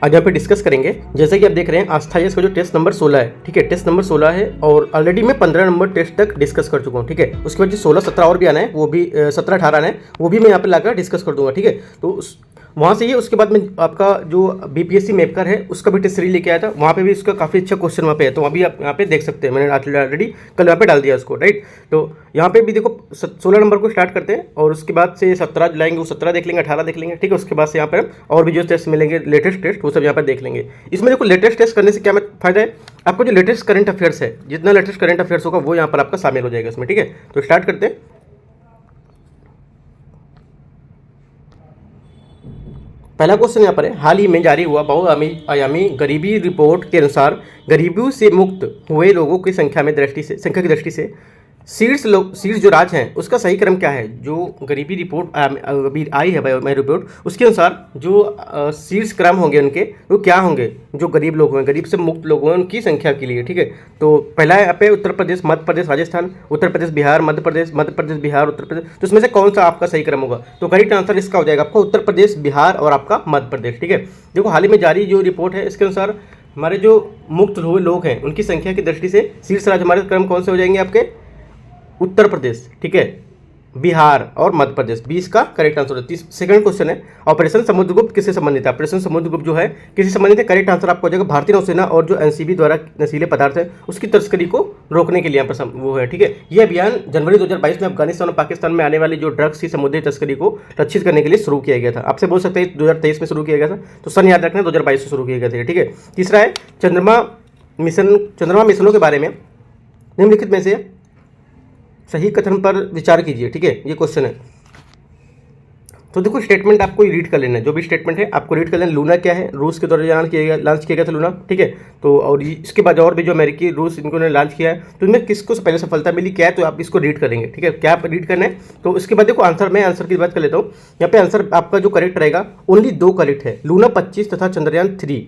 आज यहाँ पे डिस्कस करेंगे। जैसे कि आप देख रहे हैं आस्था का जो टेस्ट नंबर 16 है, ठीक है, टेस्ट नंबर 16 है और ऑलरेडी मैं 15 नंबर टेस्ट तक डिस्कस कर चुका हूँ, ठीक है। उसके बाद जो 16, 17 और भी आना है, वो भी 17, 18 आना है, वो भी मैं यहाँ पे लाकर डिस्कस कर दूंगा, ठीक है। तो वहाँ से ये उसके बाद में आपका जो बीपीएससी मेपकर है उसका भी टेस्ट सीरीज लेके आया था, वहाँ पे भी इसका काफ़ी अच्छा क्वेश्चन वहाँ पे है, तो वहाँ भी आप यहाँ पे देख सकते हैं, मैंने ऑलरेडी कल यहाँ पे डाल दिया उसको, राइट। तो यहाँ पे भी देखो 16 नंबर को स्टार्ट करते हैं और उसके बाद से 17 लाएंगे, वो 17 देख लेंगे, 18 देख लेंगे, ठीक है। उसके बाद से यहाँ पर और भी जो टेस्ट मिलेंगे लेटेस्ट टेस्ट, वो सब यहाँ पर देख लेंगे। इसमें देखो लेटेस्ट टेस्ट करने से क्या फायदा है, आपको जो लेटेस्ट करंट अफेयर्स है, जितना लेटेस्ट करंट अफेयर्स होगा वो यहाँ पर आपका शामिल हो जाएगा इसमें, ठीक है। तो स्टार्ट करते हैं। पहला क्वेश्चन यहाँ पर है, हाल ही में जारी हुआ बहुआयामी गरीबी रिपोर्ट के अनुसार गरीबी से मुक्त हुए लोगों की संख्या की दृष्टि से शीर्ष जो राज्य हैं उसका सही क्रम क्या है। जो गरीबी रिपोर्ट अभी आई है बायोमेट्रिक रिपोर्ट, उसके अनुसार जो शीर्ष क्रम होंगे उनके वो क्या होंगे, जो गरीब लोग हैं, गरीब से मुक्त लोगों उनकी संख्या के लिए, ठीक है। तो पहला है यहाँ पे उत्तर प्रदेश, मध्य प्रदेश, राजस्थान, उत्तर प्रदेश, बिहार, मध्य प्रदेश, बिहार, उत्तर प्रदेश। तो इसमें से कौन सा आपका सही क्रम होगा, तो करेक्ट आंसर इसका हो जाएगा आपका उत्तर प्रदेश, बिहार और आपका मध्य प्रदेश, ठीक है। देखो हाल ही में जारी जो रिपोर्ट है इसके अनुसार हमारे जो मुक्त हुए लोग हैं उनकी संख्या की दृष्टि से शीर्ष राज्य हमारे क्रम कौन से हो जाएंगे आपके, उत्तर प्रदेश, ठीक है, बिहार और मध्य प्रदेश। 20 का करेक्ट आंसर है। सेकंड क्वेश्चन है, ऑपरेशन समुद्रगुप्त किससे संबंधित है। ऑपरेशन समुद्रगुप्त जो है किससे संबंधित है, करेक्ट आंसर आपको हो जाएगा भारतीय नौसेना और जो एनसीबी द्वारा नशीले पदार्थ है उसकी तस्करी को रोकने के लिए यहाँ पर वो है, ठीक है। ये अभियान जनवरी 2022 में अफगानिस्तान और पाकिस्तान में आने वाली जो ड्रग्स की समुद्री तस्करी को लक्षित करने के लिए शुरू किया गया था। आपसे बोल सकते हैं 2023 में शुरू किया गया था, तो सन याद रखना 2022 में शुरू किया गया था, ठीक है। तीसरा है चंद्रमा मिशनों के बारे में निम्नलिखित में से सही कथन पर विचार कीजिए, ठीक है, ये क्वेश्चन है। तो देखो स्टेटमेंट आपको रीड कर लेना है, जो भी स्टेटमेंट है आपको रीड कर लेना। लूना क्या है, रूस के द्वारा लॉन्च किया गया था लूना, ठीक है। तो और इसके बाद और भी जो अमेरिकी रूस इनको ने लॉन्च किया है, तो इनमें किसको पहले सफलता मिली क्या है, तो आप इसको रीड करेंगे, ठीक है। क्या आप रीड करना है, तो इसके बाद देखो आंसर की बात कर लेता हूँ। यहाँ पे आंसर आपका जो करेक्ट रहेगा, ओनली 2 करेक्ट है, लूना 25 तथा चंद्रयान 3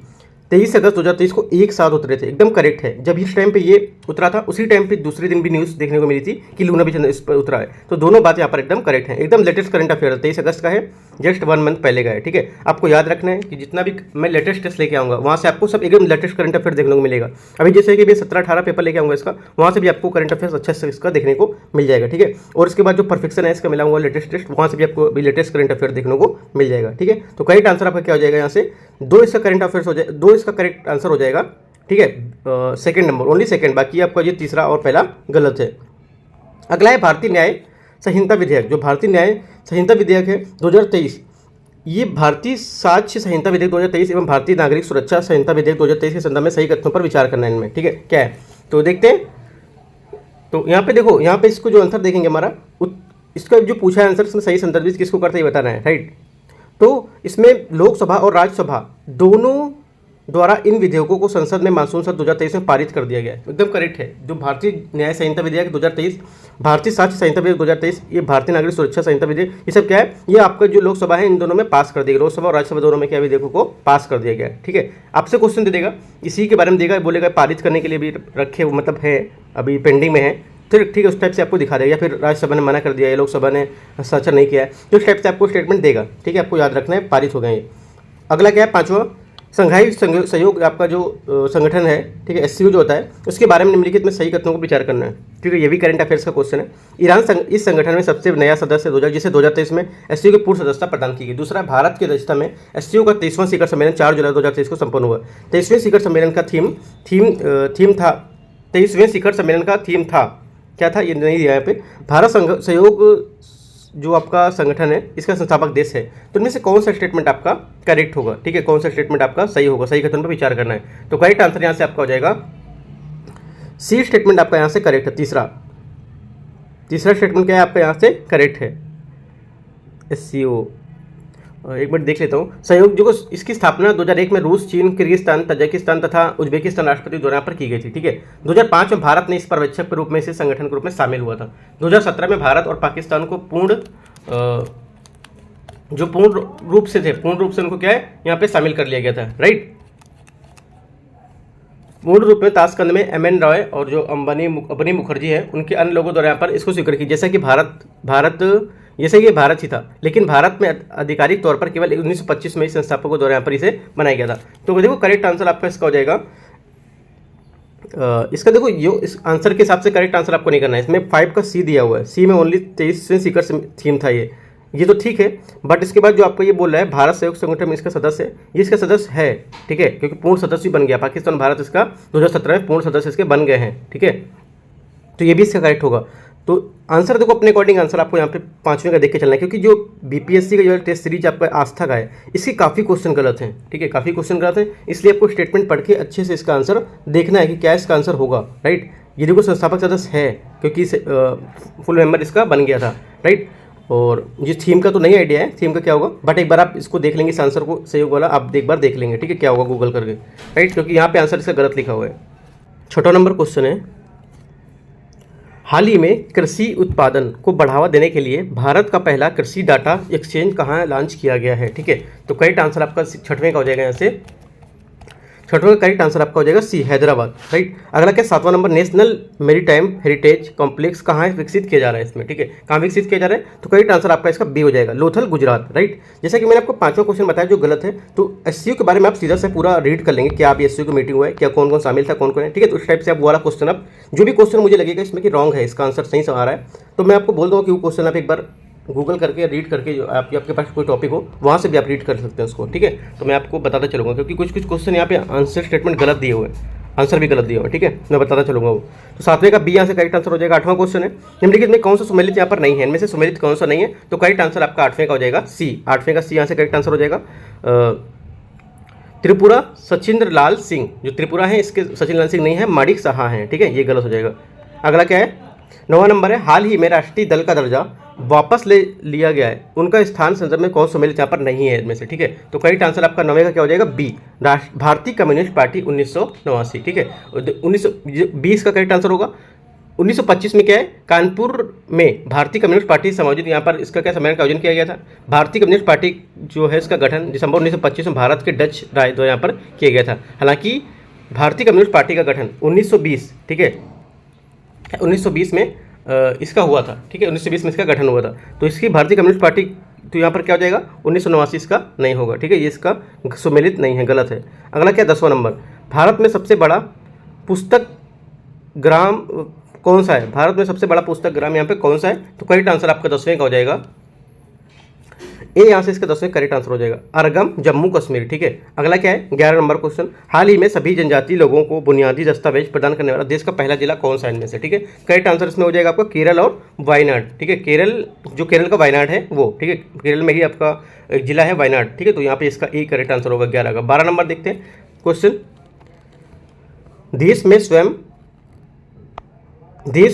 23 अगस्त 2023 को एक साथ उतरे थे, एकदम करेक्ट है। जब इस टाइम पे ये उतरा था उसी टाइम पे दूसरे दिन भी न्यूज़ देखने को मिली थी कि लूना भी इस पर उतरा है, तो दोनों बात यहाँ पर एकदम करेक्ट है। एकदम लेटेस्ट करंट अफेयर 23 अगस्त का है, जस्ट 1 मंथ पहले का है, ठीक है। आपको याद रखना है कि जितना भी मैं लेटेस्ट टेस्ट लेके आऊँगा वहाँ से आपको सब एकदम लेटेस्ट करंट अफेयर देखने को मिलेगा। अभी जैसे कि मैं 17-18 पेपर लेके आऊँगा इसका, वहाँ से भी आपको करंट अफेयर्स अच्छा से इसका देखने को मिल जाएगा, ठीक है। और इसके बाद जो परफेक्शन है इसका मिलाऊंगा लेटेस्ट टेस्ट, वहाँ से भी आपको भी लेटेस्ट करंट अफेयर देखने को मिल जाएगा, ठीक है। तो करेक्ट आंसर आपका क्या हो जाएगा, यहाँ से 2 इसका करंट अफेयर्स हो जाए, 2 इसका करेक्ट आंसर हो जाएगा, ठीक है। सेकंड नंबर, ओनली सेकंड, बाकी आपका ये तीसरा और पहला गलत है। अगला है भारतीय न्याय संहिता विधेयक। जो भारतीय न्याय संहिता विधेयक है 2023, ये भारतीय साक्ष्य संहिता विधेयक 2023 एवं भारतीय नागरिक सुरक्षा संहिता विधेयक 2023 के संदर्भ में सही कथनों पर विचार करना है इनमें, ठीक है। क्या है तो देखते हैं। तो यहाँ पे देखो, यहाँ पे इसको जो आंसर देखेंगे हमारा इसका जो पूछा है आंसर, इसमें सही संदर्भित किसको करता है ये बताना है, राइट। तो इसमें लोकसभा और राज्यसभा दोनों द्वारा इन विधेयकों को संसद में मानसून सत्र 2023 में पारित कर दिया गया है, एकदम करेक्ट है। जो भारतीय न्याय संहिता विधेयक 2023, भारतीय साक्ष्य संहिता विधेयक 2023, ये भारतीय नागरिक सुरक्षा संहिता विधेयक, ये सब क्या है, ये आपका जो लोकसभा है इन दोनों में पास कर दिया गया, लोकसभा और राज्यसभा दोनों में क्या विधेयकों को पास कर दिया गया है, ठीक है। आपसे क्वेश्चन दे देगा, इसी के बारे में देगा, बोलेगा पारित करने के लिए भी रखे मतलब है, अभी पेंडिंग में है, ठीक है। उस टाइप से आपको दिखा देगा, या फिर राज्यसभा ने मना कर दिया है, लोकसभा ने हस्ताक्षर नहीं किया है, तो उस टाइप से आपको स्टेटमेंट देगा, ठीक है। आपको याद रखना है, पारित हो गए ये। अगला क्या है, 5वां, संघाई सहयोग आपका जो संगठन है, ठीक है, एससीओ जो होता है, उसके बारे में निम्नलिखित में सही कथनों को विचार करना है, ठीक है। ये भी करंट अफेयर्स का क्वेश्चन है। ईरान इस संगठन में सबसे नया सदस्य 2000 जिसे 2023 में एससीओ की पूर्ण सदस्यता प्रदान की गई। दूसरा, भारत की अध्यक्षता में एससीओ का 23वां शिखर सम्मेलन 4 जुलाई 2023 को संपन्न हुआ। 23वें शिखर सम्मेलन का थीम था, 23वें शिखर सम्मेलन का थीम था, क्या था ये नहीं दिया यहाँ पे। भारत सहयोग जो आपका संगठन है इसका संस्थापक देश है। तो इनमें से कौन सा स्टेटमेंट आपका करेक्ट होगा, ठीक है, कौन सा स्टेटमेंट आपका सही होगा, सही कथन पर विचार करना है। तो करेक्ट आंसर यहाँ से आपका हो जाएगा सी स्टेटमेंट आपका यहाँ से करेक्ट है। तीसरा स्टेटमेंट क्या है आपका यहाँ से करेक्ट है, एससीओ। एक मिनट देख लेता हूँ। सहयोग जो इसकी स्थापना 2001 में रूस, चीन, किर्गिस्तान, तजाकिस्तान तथा उज्बेकिस्तान राष्ट्रपति द्वारा पर की गई थी, ठीक है। 2005 में भारत ने इस पर्यवेक्षक के रूप में इसे संगठन के रूप में शामिल हुआ था। 2017 में भारत और पाकिस्तान को पूर्ण रूप से उनको क्या है यहाँ पे शामिल कर लिया गया था, राइट। पूर्ण रूप में ताशकंद में एमएन रॉय और जो अबनी मुखर्जी है उनके अन्य लोगों द्वारा यहाँ पर इसको स्वीकार की, जैसा कि भारत ये सही है, भारत ही था, लेकिन भारत में आधिकारिक तौर पर केवल 1925 में संस्थापकों द्वारा यहाँ पर इसे बनाया गया था। तो देखो करेक्ट आंसर आपका इसका हो जाएगा इसका देखो इस आंसर के हिसाब से करेक्ट आंसर आपको नहीं करना है। इसमें 5 का सी दिया हुआ है, सी में ओनली 23वें सीकर थीम था ये तो ठीक है, बट इसके बाद जो आपको ये बोल रहा है भारत सहयोग संगठन में इसका सदस्य है, ये इसका सदस्य है, ठीक है, क्योंकि पूर्ण सदस्य भी बन गया पाकिस्तान भारत इसका 2017 में पूर्ण सदस्य इसके बन गए हैं, ठीक है, तो ये भी इसका करेक्ट होगा। तो आंसर देखो अपने अकॉर्डिंग आंसर आपको यहाँ पे 5वें का देख के चलना है, क्योंकि जो बीपीएससी का जो टेस्ट सीरीज आपका आस्था का है इसकी काफ़ी क्वेश्चन गलत हैं, ठीक है, काफ़ी क्वेश्चन गलत है, इसलिए आपको स्टेटमेंट पढ़ के अच्छे से इसका आंसर देखना है कि क्या इसका आंसर होगा, राइट। ये देखो संस्थापक सदस्य है क्योंकि फुल मेंबर इसका बन गया था, राइट। और ये थीम का तो नहीं आइडिया है थीम का क्या होगा, बट एक बार आप इसको देख लेंगे, इस आंसर को सहयोग वाला आप एक बार देख लेंगे, ठीक है, क्या होगा गूगल करके, राइट, क्योंकि यहाँ पे आंसर इसका गलत लिखा हुआ है। छोटा नंबर क्वेश्चन है, हाल ही में कृषि उत्पादन को बढ़ावा देने के लिए भारत का पहला कृषि डाटा एक्सचेंज कहाँ लॉन्च किया गया है, ठीक है। तो करेक्ट आंसर आपका 6वें का हो जाएगा, यहाँ से 6वां का करेक्ट आंसर आपका हो जाएगा सी, हैदराबाद, राइट। अगला क्या 7वां नंबर, नेशनल मेरीटाइम हेरिटेज कॉम्प्लेक्स कहाँ विकसित किया जा रहा है इसमें, ठीक है, कहाँ विकसित किया जा रहा है, तो करेक्ट आंसर आपका इसका बी हो जाएगा, लोथल गुजरात, राइट। जैसा कि मैंने आपको 5वां क्वेश्चन बताया जो गलत है, तो एससीओ के बारे में आप सीधा से पूरा रीड कर लेंगे, क्या आप एससीओ की मीटिंग हुआ है, क्या कौन कौन शामिल था, कौन कौन है, ठीक है। तो उस टाइप से आप वो वाला क्वेश्चन आप जो भी क्वेश्चन मुझे लगेगा इसमें कि रॉन्ग है, इसका आंसर सही से आ रहा है, तो मैं आपको बोल दूँगा कि वो क्वेश्चन आप एक बार गूगल करके रीड करके जो आपके पास कोई टॉपिक हो वहाँ से भी आप रीड कर सकते हैं उसको, ठीक है। तो मैं आपको बताता चलूँगा, क्योंकि कुछ क्वेश्चन यहाँ पे आंसर स्टेटमेंट गलत दिए हुए हैं, आंसर भी गलत दिया हुआ है, ठीक है, मैं बताता चलूँगा वो। तो 7वें का बी यहाँ से करेक्ट आंसर हो जाएगा। 8वां क्वेश्चन है, निम्नलिखित में कौन सा सुमेलित यहाँ पर नहीं है, इनमें से सुमेलित कौन सा नहीं है, तो करेक्ट आंसर आपका 8वें का हो जाएगा सी, 8वें का सी यहाँ से करेक्ट आंसर हो जाएगा। त्रिपुरा सचिंद्र लाल सिंह, जो त्रिपुरा है इसके सचिन लाल सिंह नहीं है, माणिक साहा हैं, ठीक है, ये गलत हो जाएगा। अगला क्या है, 9वां नंबर है, हाल ही में राष्ट्रीय दल का दर्जा वापस ले लिया गया है, उनका स्थान संदर्भ में कौन सम्मिलित यहाँ पर नहीं है इनमें से, ठीक है। तो करेक्ट आंसर आपका 9वें का क्या हो जाएगा बी, भारतीय कम्युनिस्ट पार्टी 1989, ठीक है। 1920 का करेक्ट आंसर होगा। 1925 में क्या है, कानपुर में भारतीय कम्युनिस्ट पार्टी समायोजित, यहाँ पर इसका क्या सम्मेलन का आयोजन किया गया था, भारतीय कम्युनिस्ट पार्टी जो है इसका गठन दिसंबर 1925 में भारत के डच राज द्वारा यहाँ पर किया गया था। हालांकि भारतीय कम्युनिस्ट पार्टी का गठन 1920, ठीक है, 1920 में इसका हुआ था, ठीक है, 1920 में इसका गठन हुआ था, तो इसकी भारतीय कम्युनिस्ट पार्टी, तो यहाँ पर क्या हो जाएगा 1989 इसका नहीं होगा, ठीक है, ये इसका सुमेलित नहीं है, गलत है। अगला क्या 10वां नंबर, भारत में सबसे बड़ा पुस्तक ग्राम कौन सा है, भारत में सबसे बड़ा पुस्तक ग्राम यहाँ पे कौन सा है, तो करेक्ट आंसर आपका 10वें का हो जाएगा ए, यहाँ से इसका 10वें करेक्ट आंसर हो जाएगा अरगम, जम्मू कश्मीर, ठीक है। अगला क्या है 11 नंबर क्वेश्चन, हाल ही में सभी जनजातीय लोगों को बुनियादी दस्तावेज प्रदान करने वाला देश का पहला जिला कौन सा है इनमें से, ठीक है। करेक्ट आंसर इसमें हो जाएगा आपका केरल और वायनाड, ठीक है, केरल का वायनाड है वो, ठीक है, केरल में ही आपका एक जिला है वायनाड, ठीक है, तो यहाँ पे इसका ए करेक्ट आंसर होगा 11 का। 12 नंबर देखते हैं क्वेश्चन, देश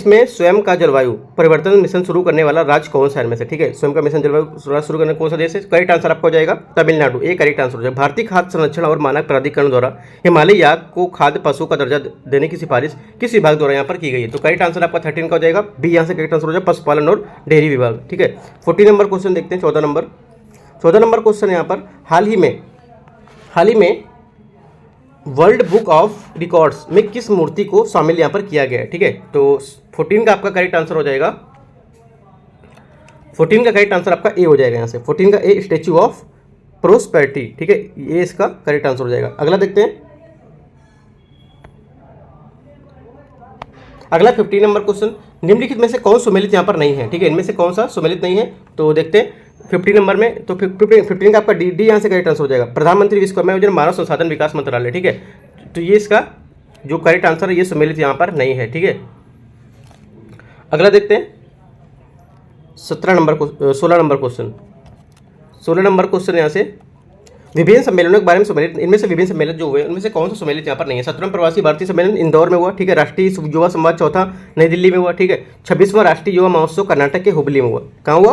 में स्वयं का जलवायु परिवर्तन मिशन शुरू करने वाला राज्य कौन सा है इनमें से, ठीक है, स्वयं का मिशन जलवायु शुरू करने कौन सा देश है, करेक्ट आंसर आपका हो जाएगा तमिलनाडु, ए करेक्ट आंसर हो जाएगा। भारतीय खाद्य संरक्षण और मानक प्राधिकरण द्वारा हिमालय याक को खाद्य पशु का दर्जा देने की सिफारिश किस विभाग द्वारा यहाँ पर की गई है, तो करेक्ट आंसर आपका 13 का हो जाएगा बी, यहाँ से करेक्ट आंसर हो जाएगा पशुपालन और डेयरी विभाग, ठीक है। 14 नंबर क्वेश्चन देखते हैं, 14 नंबर क्वेश्चन यहाँ पर, हाल ही में वर्ल्ड बुक ऑफ रिकॉर्ड्स में किस मूर्ति को शामिल यहाँ पर किया गया है, ठीक है। तो 14 का आपका करेक्ट आंसर हो जाएगा, 14 का करेक्ट आंसर आपका ए हो जाएगा, यहाँ से 14 का ए स्टैच्यू ऑफ प्रोस्पेरिटी, ठीक है, ये इसका करेक्ट आंसर हो जाएगा। अगला देखते हैं, अगला 15 नंबर क्वेश्चन, निम्नलिखित में से कौन सुमेलित यहाँ पर नहीं है, ठीक है, इनमें से कौन सा सुमेलित नहीं है, तो देखते हैं 15 नंबर में, तो 15 का आपका डी यहाँ से करेक्ट आंसर हो जाएगा, प्रधानमंत्री विश्वकर्मा योजना मानव संसाधन विकास मंत्रालय, ठीक है, तो ये इसका जो करेक्ट आंसर है ये सुमेलित यहाँ पर नहीं है, ठीक है। अगला देखते हैं 16 नंबर क्वेश्चन यहाँ से, विभिन्न सम्मेलनों के बारे में सुमेलित, इनमें से विभिन्न सम्मेलन जो हुए उनमें से कौन सा सुमेलित यहाँ पर नहीं है। 17वां प्रवासी भारतीय सम्मेलन इंदौर में हुआ, ठीक है, राष्ट्रीय युवा संवाद चौथा नई दिल्ली में हुआ, ठीक है। 26वां राष्ट्रीय युवा महोत्सव कर्नाटक के हुबली में हुआ, कहाँ हुआ,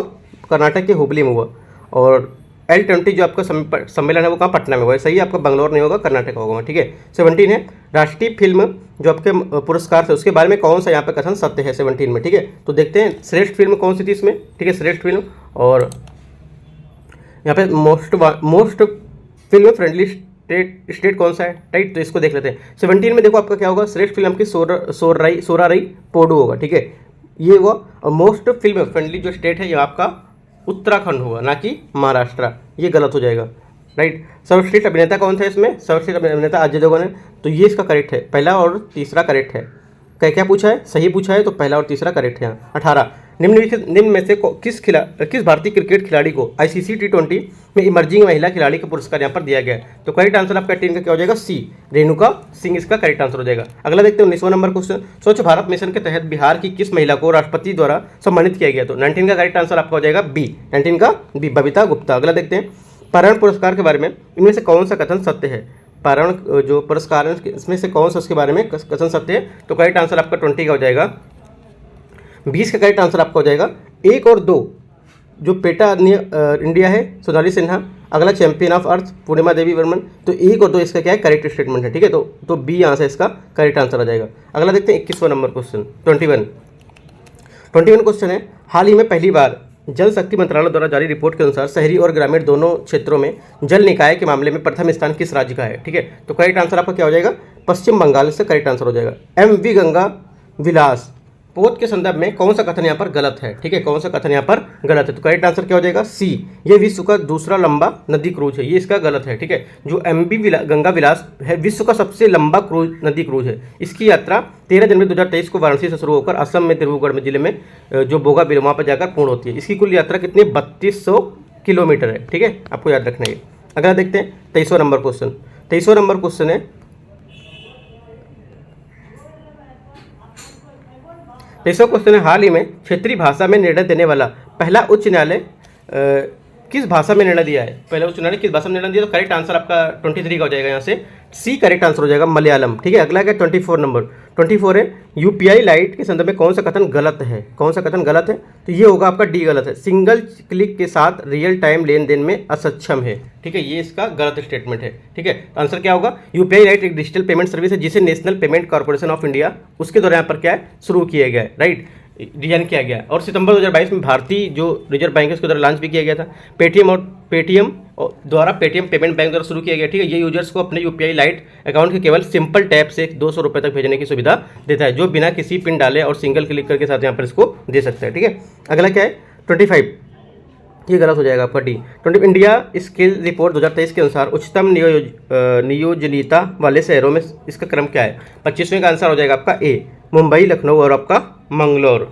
कर्नाटक के हुबली में हुआ। और L20 जो आपका सम्मेलन है वो कहाँ, पटना में हुआ, सही है, आपका बंगलौर नहीं होगा, कर्नाटक होगा, ठीक है। 17 है राष्ट्रीय फिल्म जो आपके पुरस्कार थे उसके बारे में कौन सा यहाँ पे कथन सत्य है 17 में, ठीक है। तो देखते हैं श्रेष्ठ फिल्म कौन सी थी इसमें, ठीक है, श्रेष्ठ फिल्म, और यहाँ पे मोस्ट फिल्म फ्रेंडली स्टेट कौन सा है, राइट, तो इसको देख लेते हैं। 17 में देखो आपका क्या होगा, श्रेष्ठ फिल्म की सोराराई पोडू होगा, ठीक है, ये हुआ। और मोस्ट फिल्म फ्रेंडली जो स्टेट है ये आपका उत्तराखंड होगा, ना कि महाराष्ट्र। ये गलत हो जाएगा, राइट। सर्वश्रेष्ठ अभिनेता कौन था इसमें? सर्वश्रेष्ठ अभिनेता अजय देवगन है, तो ये इसका करेक्ट है, पहला और तीसरा करेक्ट है। क्या क्या पूछा है? सही पूछा है, तो पहला और तीसरा करेक्ट है। 18 निम्न में से किस भारतीय क्रिकेट खिलाड़ी को ICC T20 में इमर्जिंग महिला खिलाड़ी का पुरस्कार यहाँ पर दिया गया है? तो करेक्ट आंसर आपका 18 का क्या हो जाएगा? सी, रेणुका सिंह इसका करेक्ट आंसर हो जाएगा। अगला देखते हैं 19वां नंबर क्वेश्चन। स्वच्छ भारत मिशन के तहत बिहार की किस महिला को राष्ट्रपति द्वारा सम्मानित किया गया? तो 19 का करेक्ट आंसर आपका हो जाएगा बी, 19 का बी, बबीता गुप्ता। अगला देखते हैं पर्यावरण पुरस्कार के बारे में, इनमें से कौन सा कथन सत्य है? पर्यावरण जो पुरस्कार है इसमें से कौन सा उसके बारे में कथन सत्य है? तो करेक्ट आंसर आपका 20 का हो जाएगा। 20 का करेक्ट आंसर आपका हो जाएगा 1 और 2, जो पेटा इंडिया है सोनाली सिन्हा, अगला चैंपियन ऑफ अर्थ पूर्णिमा देवी वर्मन। तो 1 और 2 इसका क्या है? करेक्ट स्टेटमेंट है, ठीक है। तो बी यहाँ से इसका करेक्ट आंसर आ जाएगा। अगला देखते हैं 21वां नंबर क्वेश्चन। 21 क्वेश्चन है, हाल ही में पहली बार जल शक्ति मंत्रालय द्वारा जारी रिपोर्ट के अनुसार शहरी और ग्रामीण दोनों क्षेत्रों में जल निकाय के मामले में प्रथम स्थान किस राज्य का है? ठीक है, तो करेक्ट आंसर आपका क्या हो जाएगा? पश्चिम बंगाल से करेक्ट आंसर हो जाएगा। MV गंगा विलास पोत के संदर्भ में कौन सा कथन यहाँ पर गलत है? ठीक है, कौन सा कथन यहाँ पर गलत है? तो करेक्ट आंसर क्या हो जाएगा? सी, ये विश्व का दूसरा लंबा नदी क्रूज है, ये इसका गलत है, ठीक है। जो MV गंगा विलास है विश्व का सबसे लंबा नदी क्रूज है। इसकी यात्रा 13 जनवरी 2023 को वाराणसी से शुरू होकर असम में दिब्रूगढ़ में जिले में जो बोगाबिल वहाँ पर जाकर पूर्ण होती है। इसकी कुल यात्रा कितनी? 3200 किलोमीटर है, ठीक है, आपको याद रखना है। अगला देखते हैं 23वां नंबर क्वेश्चन। 23वां नंबर क्वेश्चन है, 23वां क्वेश्चन है, हाल ही में क्षेत्रीय भाषा में निर्णय देने वाला पहला उच्च न्यायालय किस भाषा में निर्णय दिया है? पहला उच्च न्यायालय किस भाषा में निर्णय दिया? तो करेक्ट आंसर आपका 23 का हो जाएगा, यहाँ से सी करेक्ट आंसर हो जाएगा, मलयालम, ठीक है। अगला क्या? 24 नंबर। 24 है, UPI लाइट के संदर्भ में कौन सा कथन गलत है? कौन सा कथन गलत है? तो ये होगा आपका डी, गलत है। सिंगल क्लिक के साथ रियल टाइम लेन देन में असक्षम है, ठीक है, ये इसका गलत स्टेटमेंट है, ठीक है। तो आंसर क्या होगा? UPI लाइट एक डिजिटल पेमेंट सर्विस है जिसे national payment corporation of India उसके द्वारा यहाँ पर क्या है? शुरू किया गया है, राइट, डिजाइन किया गया। और सितंबर 2022 में भारतीय जो रिजर्व बैंक है उसके द्वारा लॉन्च भी किया गया था। पेटीएम द्वारा पेटीएम पेमेंट बैंक द्वारा शुरू किया गया, ठीक है। ये यूजर्स को अपने UPI लाइट अकाउंट के केवल सिंपल टैप से 200 रुपये तक भेजने की सुविधा देता है, जो बिना किसी पिन डाले और सिंगल क्लिक करके साथ यहाँ पर इसको दे सकता है, ठीक है। अगला क्या है? 25, ये गलत हो जाएगा आपका डी। 20 इंडिया स्किल रिपोर्ट 2023 के अनुसार उच्चतम नियोजनीयता वाले शहरों में इसका क्रम क्या है? 25वें का आंसर हो जाएगा आपका ए, मुंबई, लखनऊ और आपका मंगलोर,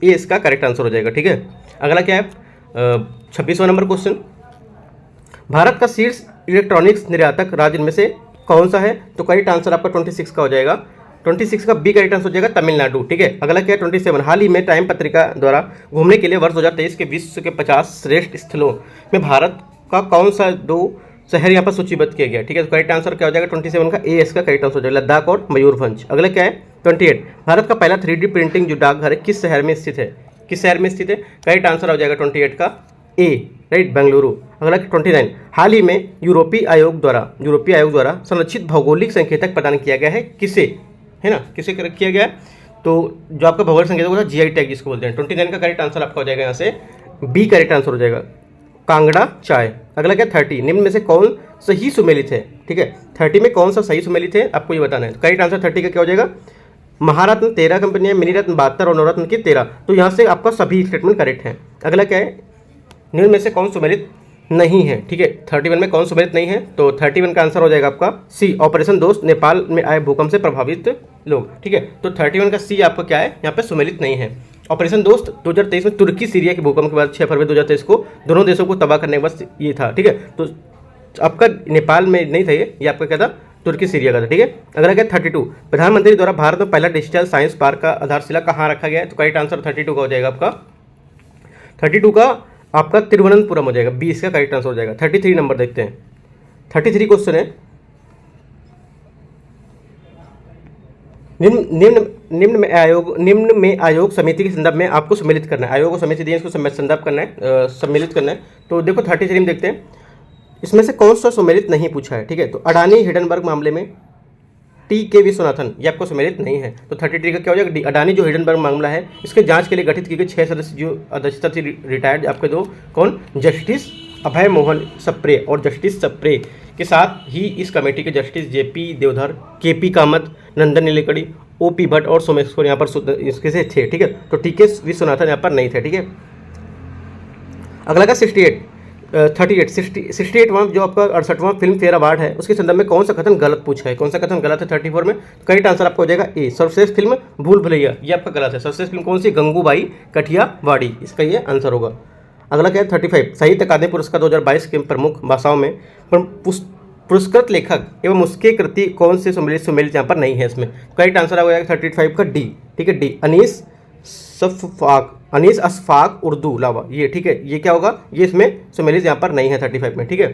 ये इसका करेक्ट आंसर हो जाएगा, ठीक है। अगला क्या है? 26वां नंबर क्वेश्चन, भारत का शीर्ष इलेक्ट्रॉनिक्स निर्यातक राज्य में से कौन सा है? तो करेक्ट आंसर आपका 26 का हो जाएगा। 26 का बी करेक्ट आंसर हो जाएगा, तमिलनाडु, ठीक है। अगला क्या है? 27, हाल ही में टाइम पत्रिका द्वारा घूमने के लिए वर्ष 2023 के विश्व के 50 श्रेष्ठ स्थलों में भारत का कौन सा 2 शहर यहाँ पर सूचीबद्ध किया गया, ठीक है। तो करेक्ट आंसर क्या हो जाएगा? 27 का ए, इसका करेक्ट आंसर हो जाएगा, लद्दाख और मयूरभंज। अगला क्या है? 28, भारत का पहला 3D प्रिंटिंग जो डाकघर है किस शहर में स्थित है? किस शहर में स्थित है? करेक्ट आंसर हो जाएगा 28 का ए, राइट, बेंगलुरु। अगला 29, हाल ही में यूरोपीय आयोग द्वारा संरक्षित भौगोलिक संकेतक प्रदान किया गया है, किसे? है ना, किसे किया गया? तो जो आपका भौगोलिक संकेतक होता है GI टैग जिसको बोलते हैं। 29 का करेक्ट आंसर आपका हो जाएगा यहाँ से बी करेक्ट आंसर हो जाएगा, कांगड़ा चाय। अगला क्या? 30, निम्न में से कौन सही सुमेलित है? ठीक है, 30 में कौन सा सही सुमेलित है आपको ये बताना है। तो करेक्ट आंसर 30 का क्या हो जाएगा? महारत्न 13 कंपनी है, मिनी रत्न 72 और नवरत्न की 13। तो यहाँ से आपका सभी स्टेटमेंट करेक्ट है। अगला क्या है? निम्न में से कौन सुमेलित नहीं है? ठीक है, 31 में कौन सुमेलित नहीं है? तो 31 का आंसर हो जाएगा आपका सी, ऑपरेशन दोस्त, नेपाल में आए भूकंप से प्रभावित लोग। ठीक है, तो 31 का सी आपका क्या है? यहाँ पे सुमेलित नहीं है। ऑपरेशन दोस्त 2023 में तुर्की सीरिया के भूकंप के बाद 6 फरवरी 2023 को दोनों देशों को तबाह करने के बाद ये था। ठीक है, तो आपका नेपाल में नहीं था, ये आपका क्या था? तुर्की सीरिया का था। ठीक है, अगला क्या? 32, प्रधानमंत्री द्वारा भारत में पहला डिजिटल साइंस पार्क का आधारशिला कहाँ रखा गया है? तो करेक्ट आंसर 32 का हो जाएगा आपका, 32 का आपका तिरुवनंतपुरम हो जाएगा, 20 का करेक्ट आंसर हो जाएगा। 33 नंबर देखते हैं, 33 क्वेश्चन है, निम्न में आयोग समिति के संदर्भ में आपको सम्मिलित करना है। आयोग को समिति दी है, इसको संदर्भ करना है, सम्मिलित करना है। तो देखो 33 में देखते हैं, इसमें से कौन सा सम्मिलित नहीं पूछा है। ठीक है, तो अडानी हिडनबर्ग मामले में टी.के. विश्वनाथन ये आपको सम्मिलित नहीं है। तो 33 का क्या हो जाएगा? डी, अडानी जो हिडनबर्ग मामला है इसके जांच के लिए गठित की गई 6 सदस्य जो अध्यक्षता से रिटायर्ड आपके दो कौन? जस्टिस अभय मोहन सप्रे और जस्टिस सप्रे के साथ ही इस कमेटी के justice JP. Deodhar, KP. Kamath, Nandan Nilekani, OP. Bhatt और सोमेश्वर यहाँ पर इसके से थे। ठीक है, तो टी.के. विश्वनाथन यहाँ पर नहीं थे। ठीक है, अगला का 68वां जो आपका 68वां फिल्म फेयर अवार्ड है उसके संदर्भ में कौन सा कथन गलत पूछा है, कौन सा कथन गलत है 34 में। तो करेक्ट आंसर आपका हो जाएगा ए, सर्वश्रेष्ठ फिल्म भूल भुलैया, ये आपका गलत है। सर्वश्रेष्ठ फिल्म कौन सी, गंगूबाई कठियावाड़ी, इसका ये आंसर होगा। अगला क्या है 35, साहित्य अकादमी पुरस्कार 2022 के प्रमुख भाषाओं में पुरस्कृत लेखक एवं उसके कृति कौन से सुमेलित यहाँ पर नहीं है इसमें। करेक्ट आंसर हो जाएगा 35 का डी, ठीक है डी, अनीस अशफाक उर्दू लावा, ये ठीक है, ये क्या होगा, ये इसमें सुमेलित यहाँ पर नहीं है 35 में, ठीक है।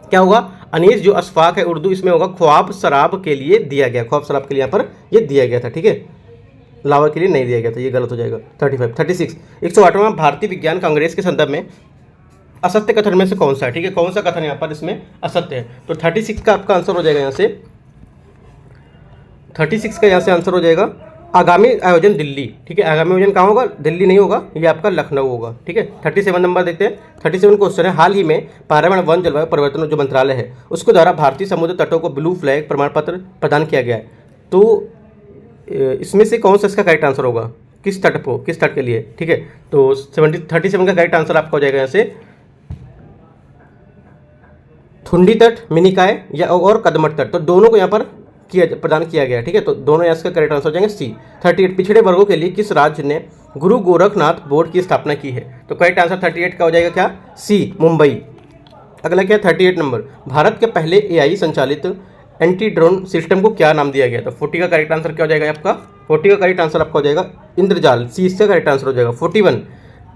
क्या होगा, अनीस जो अशफाक है उर्दू, इसमें होगा ख्वाब शराब के लिए दिया गया, ख्वाब शराब के लिए यहाँ पर ये दिया गया था, ठीक है, लावा के लिए नहीं दिया गया था, ये गलत हो जाएगा 35। 36, 108वां भारतीय विज्ञान कांग्रेस के संदर्भ में असत्य कथन में से कौन सा है, ठीक है, कौन सा कथन यहाँ पर इसमें असत्य है। तो 36 का आपका आंसर हो जाएगा यहाँ से, 36 का यहाँ से आंसर हो जाएगा आगामी आयोजन दिल्ली, ठीक है, आगामी आयोजन कहाँ होगा, दिल्ली नहीं होगा, ये आपका लखनऊ होगा, ठीक है। 37 नंबर देखते हैं। 37 क्वेश्चन है, हाल ही में पर्यावरण वन जलवायु परिवर्तन जो मंत्रालय है उसके द्वारा भारतीय समुद्र तटों को ब्लू फ्लैग प्रमाण पत्र प्रदान किया गया है, तो इसमें से कौन सा इसका करेक्ट आंसर होगा, किस तट को, किस तट के लिए, ठीक है। तो 37 का करेक्ट आंसर आपका हो जाएगा यहाँ से थुंडी तट, मिनिकाय या और कदमत तट, तो दोनों को यहाँ पर प्रदान किया गया, ठीक है, तो दोनों यहाँ इसका करेक्ट आंसर हो जाएंगे सी। 38, पिछड़े वर्गों के लिए किस राज्य ने गुरु गोरखनाथ बोर्ड की स्थापना की है, तो करेक्ट आंसर 38 का हो जाएगा क्या, सी, मुंबई। अगला क्या 38 नंबर, भारत के पहले AI संचालित एंटी ड्रोन सिस्टम को क्या नाम दिया गया, तो 40 का करेक्ट आंसर क्या हो जाएगा आपका, 40 का करेक्ट आंसर आपका हो जाएगा इंद्रजाल, सी इसका करेक्ट आंसर हो जाएगा। 41,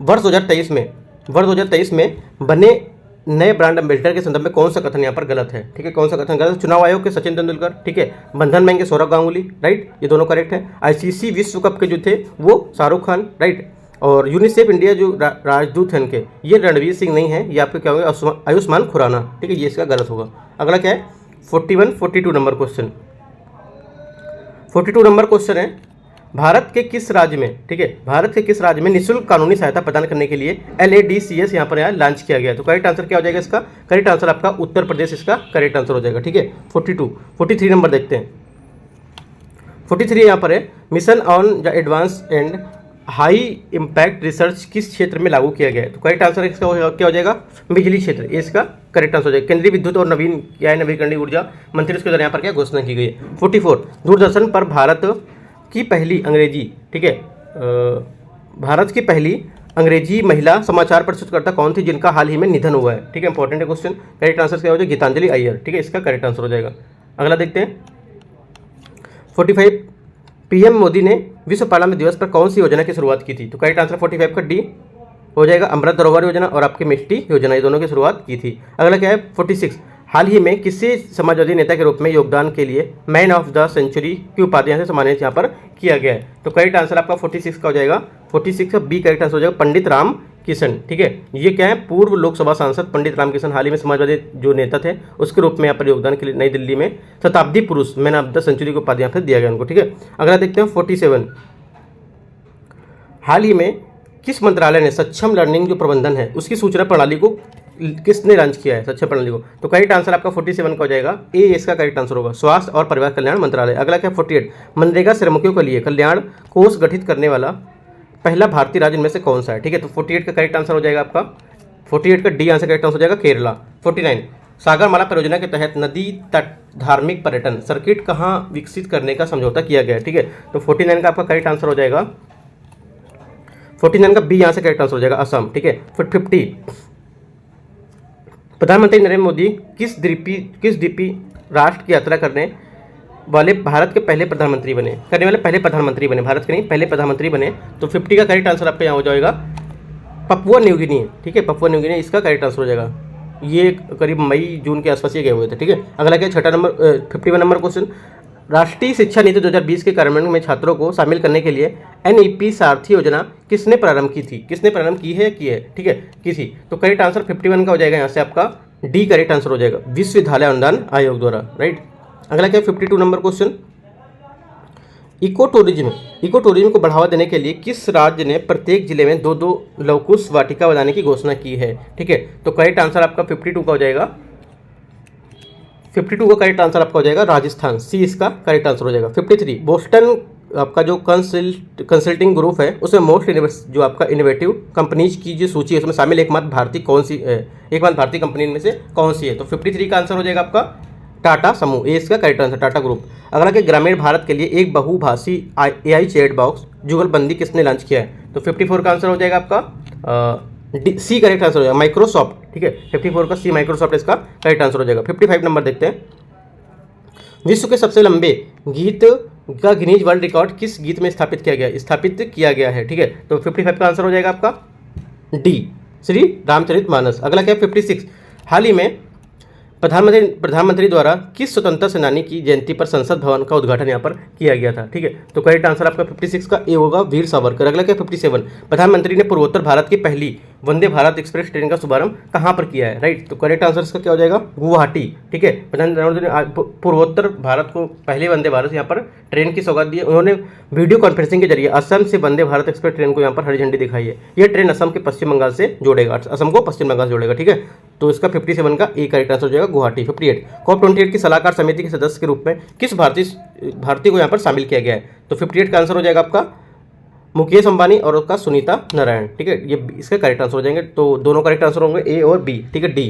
वर्ष 2023 में बने नए ब्रांड एम्बेसडर के संदर्भ में कौन सा कथन यहाँ पर गलत है, ठीक है, कौन सा कथन गलत है। चुनाव आयोग के सचिन तेंदुलकर, ठीक है, बंधन बैंक के सौरभ गांगुली, राइट, ये दोनों करेक्ट है। ICC विश्व कप के जो थे वो शाहरुख खान, राइट, और यूनिसेफ इंडिया जो राजदूत हैं इनके, ये रणवीर सिंह नहीं है, ये आपके क्या होंगे, आयुष्मान खुराना, ठीक है, ये इसका गलत होगा। अगला क्या है 42 नंबर क्वेश्चन, 42 नंबर क्वेश्चन है, भारत के किस राज्य में, ठीक है, भारत के किस राज्य में निःशुल्क कानूनी सहायता प्रदान करने के लिए LADCS यहाँ पर लॉन्च किया गया है, तो करेक्ट आंसर क्या हो जाएगा इसका, करेक्ट आंसर आपका उत्तर प्रदेश इसका करेक्ट आंसर हो जाएगा, ठीक है। 43 नंबर देखते हैं। 43 यहाँ पर है, mission on the advance and high impact research किस क्षेत्र में लागू किया गया है, तो करेक्ट आंसर इसका क्या हो जाएगा, बिजली क्षेत्र, ये इसका करेक्ट आंसर हो जाएगा। केंद्रीय विद्युत और नवीकरणीय ऊर्जा मंत्री उसके द्वारा यहाँ पर क्या घोषणा की गई है। 44, दूरदर्शन पर भारत की पहली अंग्रेजी, ठीक है, भारत की पहली अंग्रेजी महिला समाचार प्रस्तुतकर्ता कौन थी जिनका हाल ही में निधन हुआ है, ठीक है, इंपॉर्टेंट है क्वेश्चन। करेक्ट आंसर क्या हो जाएगा, गीतांजलि अय्यर, ठीक है, इसका करेक्ट आंसर हो जाएगा। अगला देखते हैं 45, PM मोदी ने विश्व पार्लियामेंट दिवस पर कौन सी योजना की शुरुआत की थी, तो करेक्ट आंसर 45 का डी हो जाएगा, अमृत सरोवर योजना और आपकी मिष्टी योजना, ये दोनों की शुरुआत की थी। अगला क्या है 46, हाल ही में किसी समाजवादी नेता के रूप में योगदान के लिए मैन ऑफ द सेंचुरी की उपाधि से सम्मानित यहाँ पर किया गया है, तो करेक्ट आंसर आपका 46 का हो जाएगा, 46 का बी करेक्ट आंसर हो जाएगा पंडित राम किशन, ठीक है, ये क्या है, पूर्व लोकसभा सांसद पंडित राम किशन हाल ही में समाजवादी जो नेता थे उसके रूप में यहाँ पर योगदान के लिए नई दिल्ली में शताब्दी पुरुष मैन ऑफ द सेंचुरी को उपाधि यहाँ पर दिया गया उनको, ठीक है। अगला देखते हैं 47, हाल ही में किस मंत्रालय ने सक्षम लर्निंग जो प्रबंधन है उसकी सूचना प्रणाली को किसने लॉन्च किया है, सक्षम प्रणाली को, तो करेक्ट आंसर आपका 47 का हो जाएगा, ए इसका करेक्ट आंसर होगा, स्वास्थ्य और परिवार कल्याण मंत्रालय। अगला क्या 48, मनरेगा श्रमिकों के लिए कल्याण कोष गठित करने वाला पहला भारतीय राज्य इनमें से कौन सा है, ठीक है, तो 48 का करेक्ट आंसर हो जाएगा आपका, 48 का डी आंसर करेक्ट आंसर हो जाएगा केरला। 49, सागरमाला परियोजना के तहत नदी तट धार्मिक पर्यटन सर्किट कहाँ विकसित करने का समझौता किया गया है, ठीक है, तो 49 का आपका करेक्ट आंसर हो जाएगा, 49 का बी यहाँ से करेक्ट आंसर हो जाएगा असम, ठीक है। फिर 50, प्रधानमंत्री नरेंद्र मोदी किस द्वीपीय राष्ट्र की यात्रा करने वाले भारत के पहले प्रधानमंत्री बने, भारत के नहीं पहले प्रधानमंत्री बने, तो 50 का करेक्ट आंसर आपका यहाँ हो जाएगा पपुआ न्यू गिनी, ठीक है, पपुआ न्यू गिनी इसका करेक्ट आंसर हो जाएगा, ये करीब मई जून के आसपास ये गए हुए थे, ठीक है। अगला क्या 51 नंबर क्वेश्चन, राष्ट्रीय शिक्षा नीति 2020 के कार्यान्वयन में छात्रों को शामिल करने के लिए NEP सारथी योजना किसने प्रारंभ की थी, ठीक है, की थी, तो करेक्ट आंसर 51 का हो जाएगा यहाँ से आपका डी करेक्ट आंसर हो जाएगा, विश्वविद्यालय अनुदान आयोग द्वारा, राइट। अगला क्या 52 नंबर क्वेश्चन, इको टूरिज्म को बढ़ावा देने के लिए किस राज्य ने प्रत्येक जिले में 2-2 लवकुश वाटिका बनाने की घोषणा की है, ठीक है, तो करेक्ट आंसर आपका 52 का हो जाएगा, 52 का करेक्ट आंसर आपका हो जाएगा राजस्थान, सी इसका करेक्ट आंसर हो जाएगा। 53, बोस्टन आपका जो कंसल्टिंग ग्रुप है उसमें मोस्ट जो आपका इनोवेटिव कंपनीज की जो सूची है उसमें शामिल एकमात्र भारतीय कौन सी एकमात्र भारतीय कंपनी इनमें से कौन सी है? तो 53 का आंसर हो जाएगा आपका टाटा समूह, ये इसका करेक्ट आंसर, टाटा ग्रुप। अगला कि ग्रामीण भारत के लिए एक बहुभाषी AI चैट बॉक्स जुगलबंदी किसने लॉन्च किया है? तो 54 का आंसर हो जाएगा आपका सी करेक्ट आंसर हो जाएगा, माइक्रोसॉफ्ट। ठीक है, 54 का सी माइक्रोसॉफ्ट इसका करेक्ट आंसर हो जाएगा। 55 नंबर देखते हैं। विश्व के सबसे लंबे गीत का गिनीज वर्ल्ड रिकॉर्ड किस गीत में स्थापित किया गया है? ठीक है, तो 55 का आंसर हो जाएगा आपका डी, श्री रामचरितमानस। अगला क्या है 56। हाल ही में प्रधानमंत्री द्वारा किस स्वतंत्रता सेनानी की जयंती पर संसद भवन का उद्घाटन यहाँ पर किया गया था? ठीक है, तो करेक्ट आंसर आपका 56 का ए होगा, वीर सावरकर। अगला क्या 57। प्रधानमंत्री ने पूर्वोत्तर भारत की पहली वंदे भारत एक्सप्रेस ट्रेन का शुभारंभ कहाँ पर किया है? राइट, तो करेक्ट आंसर इसका क्या हो जाएगा? गुवाहाटी। ठीक है, प्रधानमंत्री ने पूर्वोत्तर भारत को पहले वंदे भारत यहाँ पर ट्रेन की सौगात दी है। उन्होंने वीडियो कॉन्फ्रेंसिंग के जरिए असम से वंदे भारत एक्सप्रेस ट्रेन को यहाँ पर हरी झंडी दिखाई है। यह ट्रेन असम के पश्चिम बंगाल से जोड़ेगा, असम को पश्चिम बंगाल से जोड़ेगा। ठीक है, तो इसका 57 का ए करेक्ट आंसर हो जाएगा गुवाहाटी। 58 COP28 की सलाहकार समिति के सदस्य के रूप में किस भारतीय को यहाँ पर शामिल किया गया है? तो 58 का आंसर हो जाएगा आपका मुकेश अंबानी और उसका सुनीता नारायण। ठीक है, ये इसका करेक्ट आंसर हो जाएंगे, तो दोनों करेक्ट आंसर होंगे ए और बी। ठीक है, डी।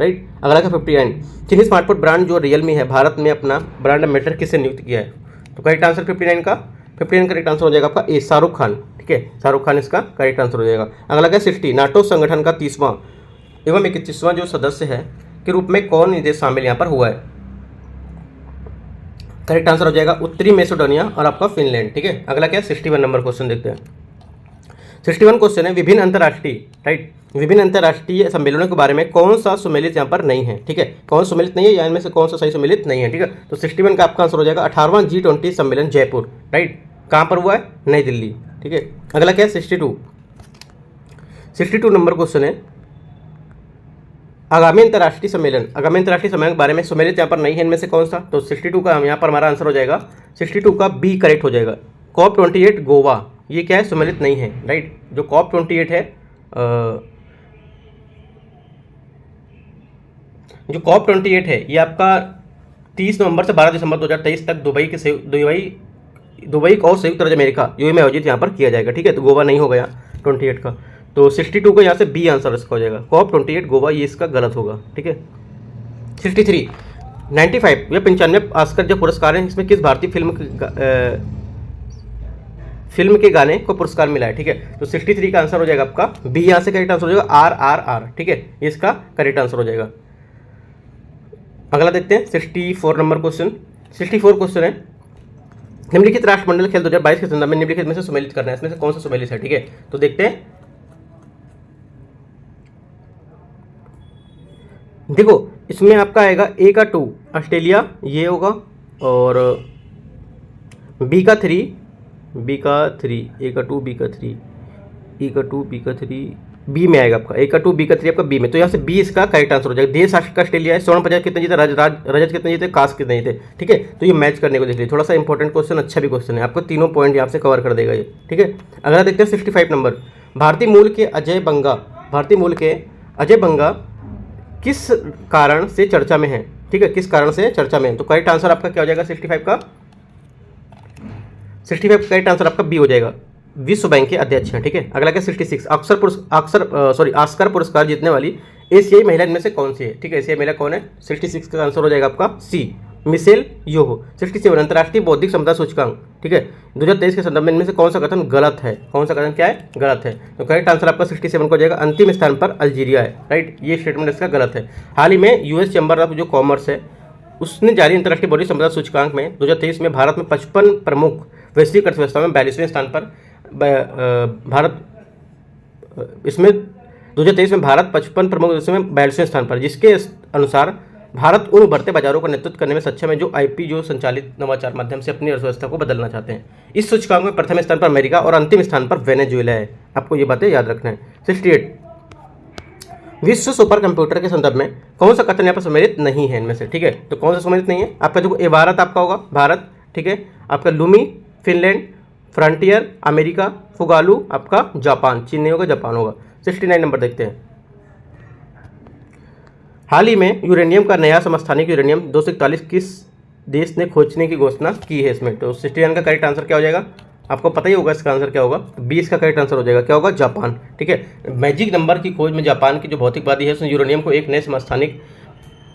राइट, अगला का 59। चीनी स्मार्टफोन ब्रांड जो रियलमी है भारत में अपना ब्रांड एम्बेसडर किससे नियुक्त किया है? तो करेक्ट आंसर 59 का करेक्ट आंसर हो जाएगा आपका ए, शाहरुख खान। ठीक है, शाहरुख खान इसका करेक्ट आंसर हो जाएगा। अगला क्या 60। नाटो संगठन का 30वां एवं 31वां जो सदस्य है के रूप में कौन देश शामिल यहाँ पर हुआ है? करेक्ट आंसर हो जाएगा उत्तरी मैसेडोनिया और आपका फिनलैंड। ठीक है, अगला क्या 61 नंबर क्वेश्चन देखते हैं। 61 क्वेश्चन है विभिन्न अंतर्राष्ट्रीय सम्मेलनों के बारे में कौन सा सुमेलित यहाँ पर नहीं है? ठीक है, कौन सुमेलित नहीं है या इनमें से कौन सा सही सुमेलित नहीं है? ठीक है, तो 61 का आपका आंसर हो जाएगा 18वां G20 सम्मेलन जयपुर। राइट, कहाँ पर हुआ है? नई दिल्ली। ठीक है, अगला क्या है 62 नंबर क्वेश्चन है आगामी अंतर्राष्ट्रीय सम्मेलन के बारे में सुमेलित यहाँ पर नहीं है, इनमें से कौन सा? तो 62 का यहाँ पर हमारा आंसर हो जाएगा 62 का बी करेक्ट हो जाएगा। COP28 गोवा, ये क्या है? सुमेलित नहीं है। राइट, जो COP28 है जो COP28 है ये आपका 30 नवंबर से 12 दिसंबर 2023 तक दुबई और संयुक्त राज्य अमेरिका यूएई में आयोजित यहाँ पर किया जाएगा। ठीक है, तो गोवा नहीं हो गया 28 का, तो 62 का यहाँ से बी आंसर इसका हो जाएगा। COP28 गोवा, ये इसका गलत होगा। ठीक है, 63 95 या 95 ऑस्कर जो पुरस्कार है इसमें किस भारतीय फिल्म के गाने को पुरस्कार मिला है? ठीक है, तो 63 का आंसर हो जाएगा आपका बी, यहाँ से करेक्ट आंसर हो जाएगा RRR। ठीक है, ये इसका करेक्ट आंसर हो जाएगा। अगला देखते हैं 64 नंबर क्वेश्चन। 64 क्वेश्चन है निम्नलिखित राष्ट्रमंडल खेल 2022 के संदर्भ में निम्नलिखित में से सुमेलित करना है, इसमें से कौन सा सुमेलित है? ठीक है, तो देखते हैं। देखो इसमें आपका आएगा ए का 2 ऑस्ट्रेलिया, ये होगा, और बी का 3 ए का 2 बी का 3 ए का 2 बी का 3 बी में आएगा आपका ए का 2 बी का 3 आपका बी में, तो यहाँ से बी इसका करेक्ट आंसर हो जाएगा। देश राष्ट्र ऑस्ट्रेलिया है, स्वर्ण पदक कितने जीते, रजत कितने जीते, कांस्य कितने जीते। ठीक है, तो ये मैच करने को देख लीजिए, थोड़ा सा इंपॉर्टेंट क्वेश्चन, अच्छा भी क्वेश्चन है, आपको तीनों पॉइंट यहाँ से कवर कर देगा ये। ठीक है, अगला देखते हैं 65 नंबर। भारतीय मूल के अजय बंगा किस कारण से चर्चा में है? ठीक है, किस कारण से चर्चा में है? तो करेक्ट आंसर आपका क्या हो जाएगा 65 का करेक्ट आंसर आपका बी हो जाएगा, विश्व बैंक के अध्यक्ष हैं। ठीक है, अगला क्या 66 ऑस्कर पुरस्कार जीतने वाली एशियाई महिला इनमें से कौन सी है? ठीक है, एशियाई महिला कौन है? 66 का आंसर हो जाएगा आपका सी, मिशेल योहो। 67 अंतर्राष्ट्रीय बौद्धिक क्षमता सूचकांक, ठीक है, 2023 के संदर्भ में इनमें से कौन सा कथन गलत है? कौन सा कथन क्या है? गलत है। तो करेक्ट आंसर आपका 67 को हो जाएगा, अंतिम स्थान पर अल्जीरिया है। राइट, ये स्टेटमेंट इसका गलत है। हाल ही में यूएस चैम्बर ऑफ जो कॉमर्स है उसने जारी अंतर्राष्ट्रीय बौद्धिक क्षमता सूचकांक में 2023 में भारत में 55 प्रमुख वैश्विक अर्थव्यवस्था में 42वें स्थान पर इसमें 2023 में भारत 55 प्रमुख देशों में 42वें स्थान पर, जिसके अनुसार भारत उन उभरते बाजारों का नेतृत्व करने में सक्षम है जो आईपी जो संचालित नवाचार माध्यम से अपनी अर्थव्यवस्था को बदलना चाहते हैं। इस सूचकांक में प्रथम स्थान पर अमेरिका और अंतिम स्थान पर वेनेजुएला है। आपको ये बातें याद रखना है। 68 विश्व सुपर कंप्यूटर के संदर्भ में कौन सा कथन यहाँ पर सम्मिलित नहीं है इनमें से? ठीक है, तो कौन सा सम्मिलित नहीं है? आपका जो भारत आपका होगा, भारत। ठीक है, आपका लूमी फिनलैंड, फ्रंटियर अमेरिका, फुगालू आपका जापान, चीन नहीं होगा जापान होगा। 69 नंबर देखते हैं। हाल ही में यूरेनियम का नया समस्थानिक यूरेनियम 241 किस देश ने खोजने की घोषणा की है इसमें। तो 69 का करेक्ट आंसर क्या हो जाएगा, आपको पता ही होगा इसका आंसर क्या होगा, 20 का करेक्ट आंसर हो जाएगा। क्या होगा, जापान। ठीक है, मैजिक नंबर की खोज में जापान की जो भौतिकवादी है उसने यूरेनियम को एक नए समस्थानिक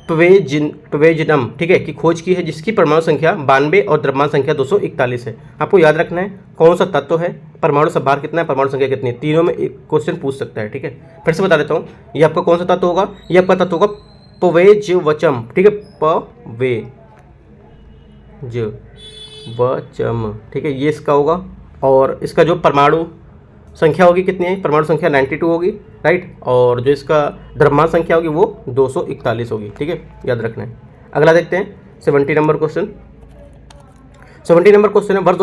प्वेजिनम, ठीक है, की खोज की है, जिसकी परमाणु संख्या 92 और द्रव्यमान संख्या 241 है। आपको याद रखना है कौन सा तत्व है, परमाणु भार कितना है, परमाणु संख्या कितनी है, तीनों में एक क्वेश्चन पूछ सकता है। ठीक है, फिर से बता देता हूँ, ये आपका कौन सा तत्व होगा, ये आपका तत्व होगा पवेजवचम। ठीक है, पवेजवचम, ठीक है, ये इसका होगा। और इसका जो परमाणु संख्या होगी कितनी है, परमाणु संख्या 92 होगी, राइट। और जो इसका द्रव्यमान संख्या होगी वो 241 होगी। ठीक है, याद रखना है। अगला देखते हैं 70 नंबर क्वेश्चन। 70 नंबर क्वेश्चन है, वर्ष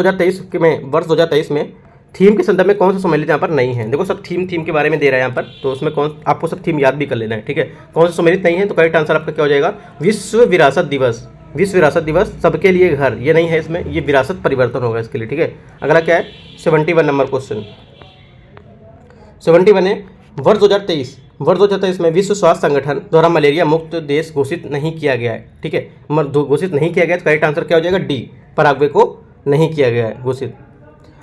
2023 में थीम के संदर्भ में कौन सा सम्मिलित यहाँ पर नहीं है। देखो सब थीम के बारे में दे रहा है यहाँ पर, तो उसमें कौन, आपको सब थीम याद भी कर लेना है। ठीक है, कौन सा सम्मिलित नहीं है, तो करेक्ट आंसर आपका क्या हो जाएगा, विश्व विरासत दिवस। विश्व विरासत दिवस, सबके लिए घर, ये नहीं है इसमें, ये विरासत परिवर्तन होगा इसके लिए। ठीक है, अगला क्या है 71 नंबर क्वेश्चन। 71 है, वर्ष 2023 में विश्व स्वास्थ्य संगठन द्वारा मलेरिया मुक्त देश घोषित नहीं किया गया है। ठीक है, घोषित नहीं किया गया, तो करेक्ट आंसर क्या हो जाएगा, डी, पराग्वे को नहीं किया गया है घोषित।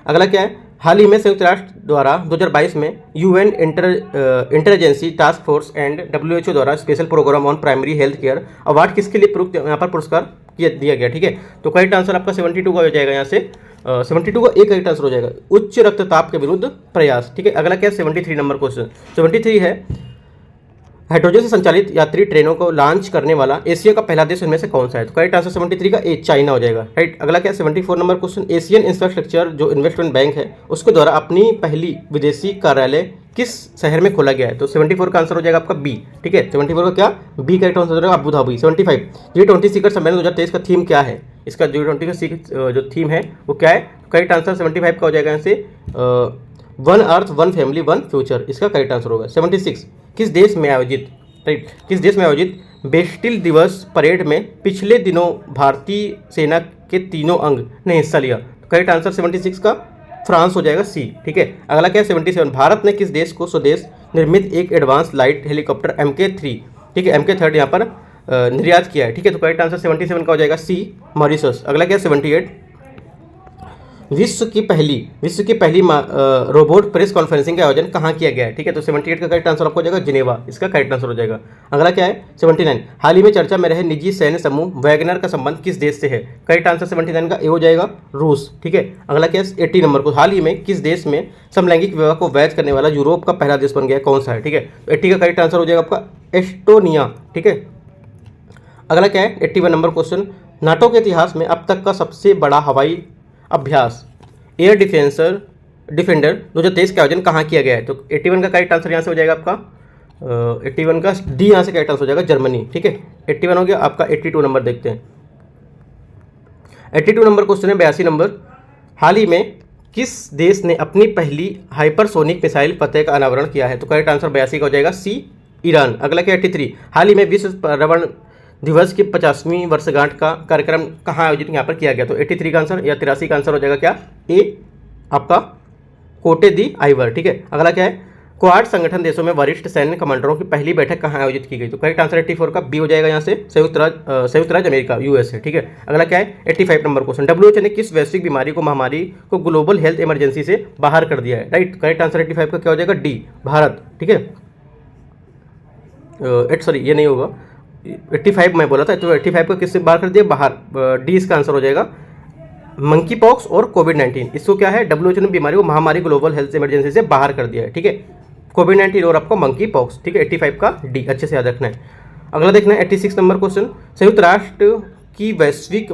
अगला क्या है, हाल ही में संयुक्त राष्ट्र द्वारा 2022 में UN interagency task force and WHO द्वारा special programme on primary health care award किसके लिए प्रयुक्त यहाँ पर पुरस्कार दिया गया। ठीक है, तो करेक्ट आंसर आपका 72 का हो जाएगा, यहाँ से 72 का एक करेक्ट आंसर हो जाएगा, उच्च रक्तचाप के विरुद्ध प्रयास। ठीक है, अगला क्या है 73 नंबर क्वेश्चन। 73 है, हाइड्रोजन से संचालित यात्री ट्रेनों को लॉन्च करने वाला एशिया का पहला देश इनमें से कौन सा है, तो करेक्ट आंसर 73 का ए, चाइना हो जाएगा, राइट। अगला क्या है 74 नंबर क्वेश्चन। एशियन इंफ्रास्ट्रक्चर जो इन्वेस्टमेंट बैंक है उसके द्वारा अपनी पहली विदेशी कार्यालय किस शहर में खोला गया है, तो 74 का आंसर हो जाएगा आपका बी। ठीक है, 74 का क्या, बी करेक्ट आंसर हो जाएगा, अबू धाबी। 75, G20 शिखर सम्मेलन 2023 का थीम क्या है, इसका G20 का जो थीम है वो क्या है, करेक्ट आंसर 75 का हो जाएगा यहाँ से one earth one family one future, इसका करेक्ट आंसर होगा। 76, किस देश में आयोजित बेस्टिल दिवस परेड में पिछले दिनों भारतीय सेना के तीनों अंग ने हिस्सा लिया, तो करेक्ट आंसर 76 का फ्रांस हो जाएगा, सी। ठीक है, अगला क्या है 77, भारत ने किस देश को स्वदेश निर्मित एक एडवांस लाइट हेलीकॉप्टर MK3, ठीक है, MK3 यहाँ पर निर्यात किया है। ठीक है, तो करेक्ट आंसर 77 का हो जाएगा, सी, मॉरिशस। अगला क्या है 78, विश्व की पहली रोबोट प्रेस कॉन्फ्रेंसिंग का आयोजन कहाँ किया गया है। ठीक है, तो 78 का करेक्ट आंसर आपको हो जाएगा जिनेवा, इसका करेक्ट आंसर हो जाएगा। अगला क्या है 79, हाल ही में चर्चा में रहे निजी सैन्य समूह वैगनर का संबंध किस देश से है, करेक्ट आंसर 79 का ए हो जाएगा, रूस। ठीक है, अगला क्या है 80 नंबर को, हाल ही में किस देश में समलैंगिक विवाह को वैध करने वाला यूरोप का पहला देश बन गया, कौन सा है। ठीक है, तो 80 का करेक्ट आंसर हो जाएगा आपका एस्टोनिया। ठीक है, अगला क्या है 81 नंबर क्वेश्चन, नाटो के इतिहास में अब तक का सबसे बड़ा हवाई अभ्यास एयर डिफेंडर 2023 का आयोजन कहाँ किया गया है, तो 81 का करेक्ट आंसर यहाँ से हो जाएगा आपका 81 का डी, यहाँ से करेक्ट आंसर हो जाएगा जर्मनी। ठीक है, 81 हो गया आपका। 82 नंबर देखते हैं, 82 नंबर क्वेश्चन है 82 नंबर, हाल ही में किस देश ने अपनी पहली हाइपरसोनिक मिसाइल फतेह का अनावरण किया है, तो करेक्ट आंसर 82 का हो जाएगा, सी, ईरान। अगला क्या 83, हाल ही में विश्व पर्यावरण दिवस की 50वीं वर्षगांठ का कार्यक्रम कहाँ आयोजित यहाँ पर किया गया, तो 83 का आंसर या 83 का आंसर हो जाएगा क्या, ए, आपका कोटे दी आइवर। ठीक है, अगला क्या है क्वाड संगठन देशों में वरिष्ठ सैन्य कमांडरों की पहली बैठक कहाँ आयोजित की गई, तो करेक्ट आंसर 84 का बी हो जाएगा, यहाँ से संयुक्त राज्य अमेरिका, USA। ठीक है, अगला क्या है 85 नंबर क्वेश्चन, WHO ने किस वैश्विक बीमारी को महामारी को ग्लोबल हेल्थ इमरजेंसी से बाहर कर दिया है, राइट। करेक्ट आंसर 85 का क्या हो जाएगा, डी, भारत। ठीक है, सॉरी ये नहीं होगा, 85 मैं बोला था, तो 85 को किससे बाहर कर दिया, बाहर, डी इसका आंसर हो जाएगा, मंकी पॉक्स और कोविड-19, इसको क्या है WHO ने बीमारी को महामारी ग्लोबल हेल्थ इमरजेंसी से बाहर कर दिया है। ठीक है, कोविड-19 और आपको मंकी पॉक्स। ठीक है, 85 का डी, अच्छे से याद रखना है। अगला देखना है 86 नंबर क्वेश्चन, संयुक्त राष्ट्र की वैश्विक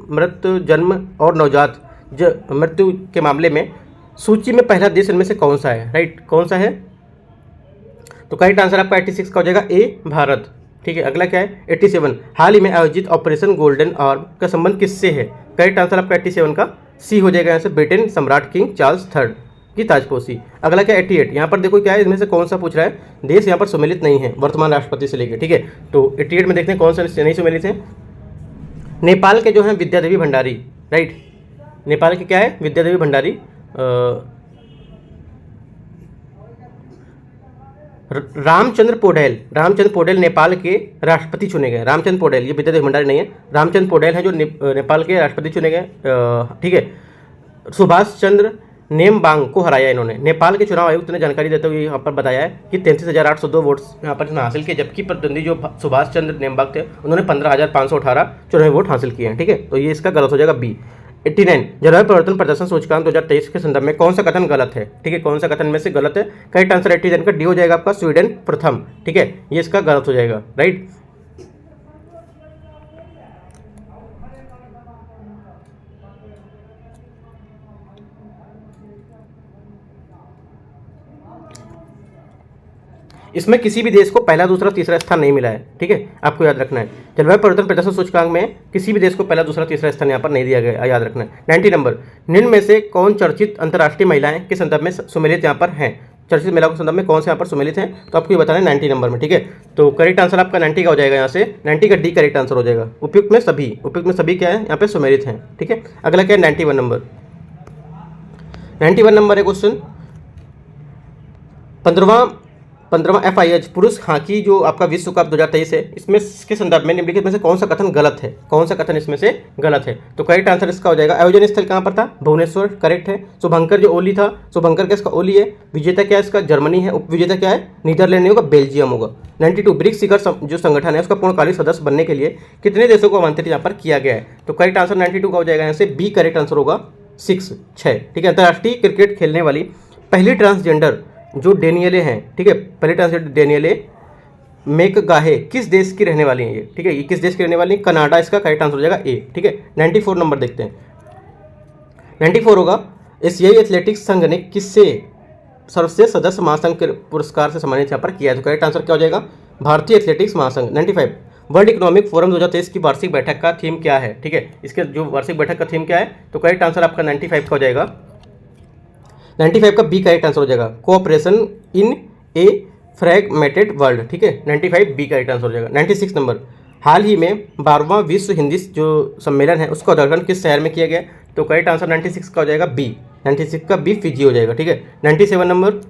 मृत्यु जन्म और नवजात मृत्यु के मामले में सूची में पहला देश इनमें से कौन सा है, राइट, कौन सा है, तो करेक्ट आंसर आपका 86 का हो जाएगा, ए, भारत। ठीक है, अगला क्या है 87, हाल ही में आयोजित ऑपरेशन गोल्डन आर्म का संबंध किससे है, करेक्ट आंसर आपका 87 का सी हो जाएगा, यहाँ से ब्रिटेन सम्राट किंग चार्ल्स III की ताजपोशी। अगला क्या 88, यहाँ पर देखो क्या है, इसमें से कौन सा पूछ रहा है, देश यहाँ पर सम्मिलित नहीं है वर्तमान राष्ट्रपति से लेकर। ठीक है, तो 88 में देखते हैं कौन सा नहीं सम्मिलित है, नेपाल के जो है विद्यादेवी भंडारी, राइट, नेपाल के क्या है विद्यादेवी भंडारी, रामचंद्र पौडेल नेपाल के राष्ट्रपति चुने गए। रामचंद्र पौडेल, ये विद्यादेव भंडारी नहीं है, रामचंद्र पौडेल हैं जो नेपाल के राष्ट्रपति चुने गए। ठीक है। सुभाष चंद्र नेमबांग को हराया इन्होंने। नेपाल के चुनाव आयुक्त ने जानकारी देते हुए यहाँ पर बताया है कि 33,802 वोट्स यहाँ पर हासिल किए, जबकि प्रतिद्वंदी जो सुभाष चंद्र नेमबांग थे उन्होंने 15,518 चुनावी वोट हासिल किए हैं। ठीक है, तो ये इसका गलत हो जाएगा बी। 89 जलवायु परिवर्तन प्रदर्शन सूचकांक 2023 के संदर्भ में कौन सा कथन गलत है? ठीक है, कौन सा कथन में से गलत है? करेक्ट आंसर 89 का डी हो जाएगा आपका, स्वीडन प्रथम। ठीक है, ये इसका गलत हो जाएगा, राइट। इसमें किसी भी देश को पहला, दूसरा, तीसरा स्थान नहीं मिला है। ठीक है, आपको याद रखना है। जलवायु परिवर्तन प्रदर्शन सूचकांक में किसी भी देश को पहला, दूसरा, तीसरा स्थान यहाँ पर नहीं दिया गया, याद रखना है। 90 नंबर, निम्न में से कौन चर्चित अंतर्राष्ट्रीय महिलाएं के संदर्भ में सुमेलित यहाँ पर हैं? चर्चित महिलाओं के संदर्भ में कौन से यहाँ पर सुमेलित हैं, तो आपको ये बताना है 90 नंबर में। ठीक है, तो करेक्ट आंसर आपका 90 का हो जाएगा, यहाँ से 90 का डी करेक्ट आंसर हो जाएगा। उपयुक्त में सभी क्या है यहाँ पे सुमेलित हैं। ठीक है, अगला क्या है 91 नंबर। 91 नंबर है क्वेश्चन, 15वां FIH पुरुष हॉकी जो आपका विश्व कप 2023 है, इसमें इसके संदर्भ में निम्नलिखित में से कौन सा कथन गलत है? कौन सा कथन इसमें से गलत है? तो करेक्ट आंसर इसका हो जाएगा, आयोजन स्थल कहाँ पर था? भुवनेश्वर, करेक्ट है। शुभंकर जो ओली था, शुभंकर क्या इसका ओली है। विजेता क्या है इसका? जर्मनी है। उप विजेता क्या है? नीदरलैंड नहीं होगा, बेल्जियम होगा। 92 ब्रिक्स शिखर जो संगठन है उसका पूर्णकालिक सदस्य बनने के लिए कितने देशों को आमंत्रित यहाँ पर किया गया है? तो करेक्ट आंसर 92 का हो जाएगा, यहाँ से बी करेक्ट आंसर होगा, 6। ठीक है, अंतर्राष्ट्रीय क्रिकेट खेलने वाली पहली ट्रांसजेंडर जो डेनियले हैं, ठीक है, पहले ट्रांसजेंडर डेनियले मेकगाहे किस देश की रहने वाली हैं ये? ठीक है, ये किस देश की रहने वाली है? कनाडा, इसका करेक्ट आंसर हो जाएगा ए। ठीक है, 94 नंबर देखते हैं। 94 होगा, एशियाई एथलेटिक्स संघ ने किससे सर्वश्रेष्ठ सदस्य महासंघ के पुरस्कार से सम्मानित यहाँ पर किया है? तो करेक्ट आंसर क्या हो जाएगा? भारतीय एथलेटिक्स महासंघ। 95 वर्ल्ड इकोनॉमिक फोरम 2023 की वार्षिक बैठक का थीम क्या है? ठीक है, इसके जो वार्षिक बैठक का थीम क्या है? तो करेक्ट आंसर आपका 95 का हो जाएगा, 95 का बी करेक्ट आंसर हो जाएगा, कोऑपरेशन इन ए फ्रैगमेंटेड वर्ल्ड। ठीक है, 95 बी करेक्ट आंसर हो जाएगा। 96 नंबर, हाल ही में 12वां विश्व हिंदी जो सम्मेलन है उसका उद्घाटन किस शहर में किया गया? तो करेक्ट आंसर 96 का हो जाएगा बी, 96 का बी फिजी हो जाएगा। ठीक है, 97 नंबर,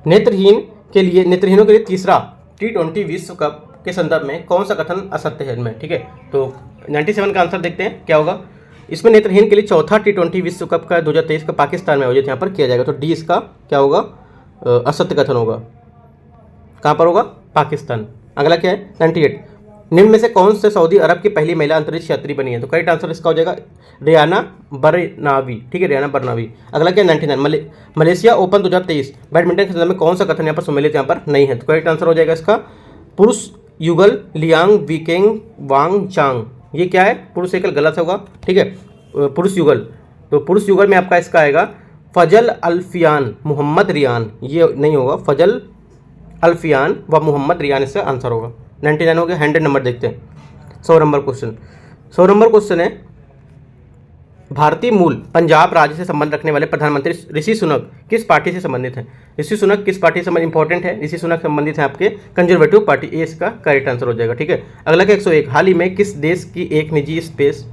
नेत्रहीनों के लिए तीसरा T20 विश्व कप के संदर्भ में कौन सा कथन असत्य है इनमें? ठीक है, तो 97 का आंसर देखते हैं क्या होगा। इसमें नेत्रहीन के लिए चौथा T20 विश्व कप का 2023 का पाकिस्तान में आयोजित यहाँ पर किया जाएगा। तो डी इसका क्या होगा? असत्य कथन होगा। कहाँ पर होगा? पाकिस्तान। अगला क्या है 98, निम्न में से कौन से सऊदी अरब की पहली महिला अंतरिक्ष यात्री बनी है? तो करेक्ट आंसर इसका हो जाएगा रियाना बरनावी। ठीक है, रियाना बरनावी। अगला क्या है 99, मलेशिया ओपन 2023 बैडमिंटन के संदर्भ में कौन सा कथन यहाँ पर सुमेलित यहाँ पर नहीं है? तो करेक्ट आंसर हो जाएगा इसका पुरुष युगल लियांग वीकेंग वांग चांग। ये क्या है? पुरुष एकल, गलत होगा। ठीक है, पुरुष युगल, तो पुरुष युगल में आपका इसका आएगा फजल अल्फियान मोहम्मद रियान, ये नहीं होगा, फजल अल्फियान व मोहम्मद रियान इसका आंसर होगा। 99 हो गया। 100 नंबर देखते हैं, 100 नंबर क्वेश्चन। 100 नंबर क्वेश्चन है, भारतीय मूल पंजाब राज्य से संबंध रखने वाले प्रधानमंत्री ऋषि सुनक किस पार्टी से संबंधित हैं? ऋषि सुनक किस पार्टी से इंपॉर्टेंट है? ऋषि सुनक संबंधित है आपके कंजर्वेटिव पार्टी, ए इसका करेक्ट आंसर हो जाएगा। ठीक है, अगला क्या 101, हाल ही में किस देश की एक निजी स्पेस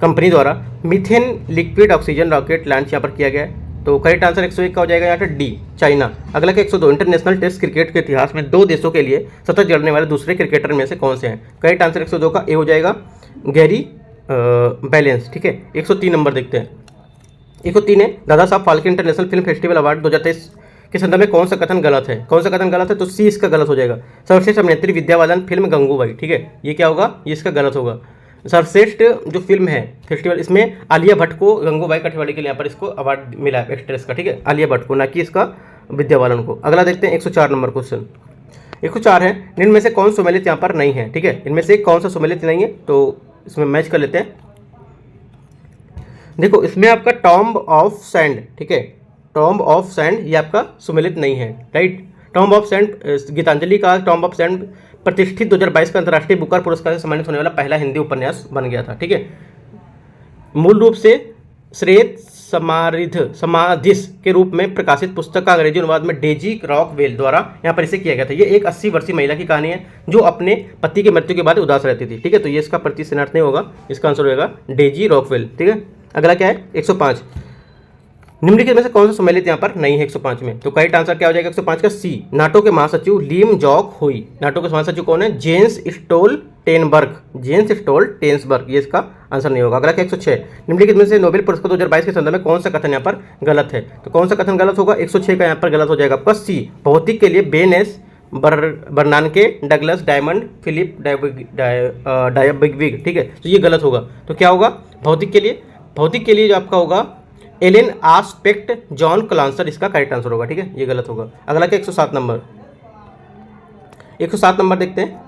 कंपनी द्वारा methane liquid oxygen rocket launch यहाँ पर किया गया है? तो करेक्ट आंसर 101 का हो जाएगा यहाँ पर डी, चाइना। अगला क्या 102, इंटरनेशनल टेस्ट क्रिकेट के इतिहास में 2 देशों के लिए सतत जड़ने वाले दूसरे क्रिकेटर में से कौन से हैं? करेक्ट आंसर 102 का ए हो जाएगा, गैरी बैलेंस। ठीक है, 103 नंबर देखते हैं। 103 है, Dada Saheb Phalke international film festival award 2023 के संदर्भ में कौन सा कथन गलत है? कौन सा कथन गलत है? तो सी इसका गलत हो जाएगा, सर्वश्रेष्ठ अभिनेत्री विद्या बालन फिल्म गंगूबाई। ठीक है, ये क्या होगा? ये इसका गलत होगा। सर्वश्रेष्ठ जो फिल्म है फेस्टिवल, इसमें आलिया भट्ट को गंगूबाई काठियावाड़ी के लिए यहाँ पर इसको अवार्ड मिला है एक्ट्रेस का। ठीक है, आलिया भट्ट को, ना कि इसका विद्या बालन को। अगला देखते हैं 104 नंबर क्वेश्चन। 104 है, निम्न में से कौन सुमेलित यहाँ पर नहीं है? ठीक है, इनमें से कौन सा सुमेलित नहीं है? तो इसमें मैच कर लेते हैं। देखो, इसमें आपका टॉम्ब ऑफ सैंड, ठीक है, टॉम्ब ऑफ सैंड ये आपका सुमेलित नहीं है, right. Tomb of Sand, Gitanjali का टॉम्ब ऑफ सैंड प्रतिष्ठित 2022 का अंतर्राष्ट्रीय बुकर पुरस्कार से सम्मानित होने वाला पहला हिंदी उपन्यास बन गया था। ठीक है, मूल रूप से श्रेत समाधिस के रूप में प्रकाशित पुस्तक का अंग्रेजी अनुवाद में डेजी रॉकवेल द्वारा यहाँ पर इसे किया गया था। ये एक 80 वर्षीय महिला की कहानी है जो अपने पति की मृत्यु के बाद उदास रहती थी। ठीक है, तो ये इसका प्रतिशनार्थ नहीं होगा, इसका आंसर होगा डेजी रॉकवेल। ठीक है, अगला क्या है 105, निम्नलिखित में से कौन सा सम्मिलित यहाँ पर नहीं है 105 में? तो करेक्ट आंसर क्या हो जाएगा 105 का सी, नाटो के महासचिव लीम जॉक हुई। नाटो के महासचिव कौन है? जेंस स्टोल्टेनबर्ग, जेंस स्टोल्टेनबर्ग, ये इसका आंसर नहीं होगा। अगला क्या 106, निम्नलिखित में से नोबेल पुरस्कार 2022 के संदर्भ में कौन सा कथन यहाँ पर गलत है? तो कौन सा कथन गलत होगा? 106 का यहाँ पर गलत हो जाएगा आपका सी, भौतिक के लिए बेनेस बर्नानके, डगलस डायमंड, फिलिप डायबिग, ठीक है, तो ये गलत होगा। तो क्या होगा भौतिक के लिए जो आपका होगा एलेन आस्पेक्ट जॉन क्लांसर, इसका करेक्ट आंसर होगा, ठीक है, ये गलत होगा। अगला क्या 107 नंबर, 107 नंबर देखते हैं।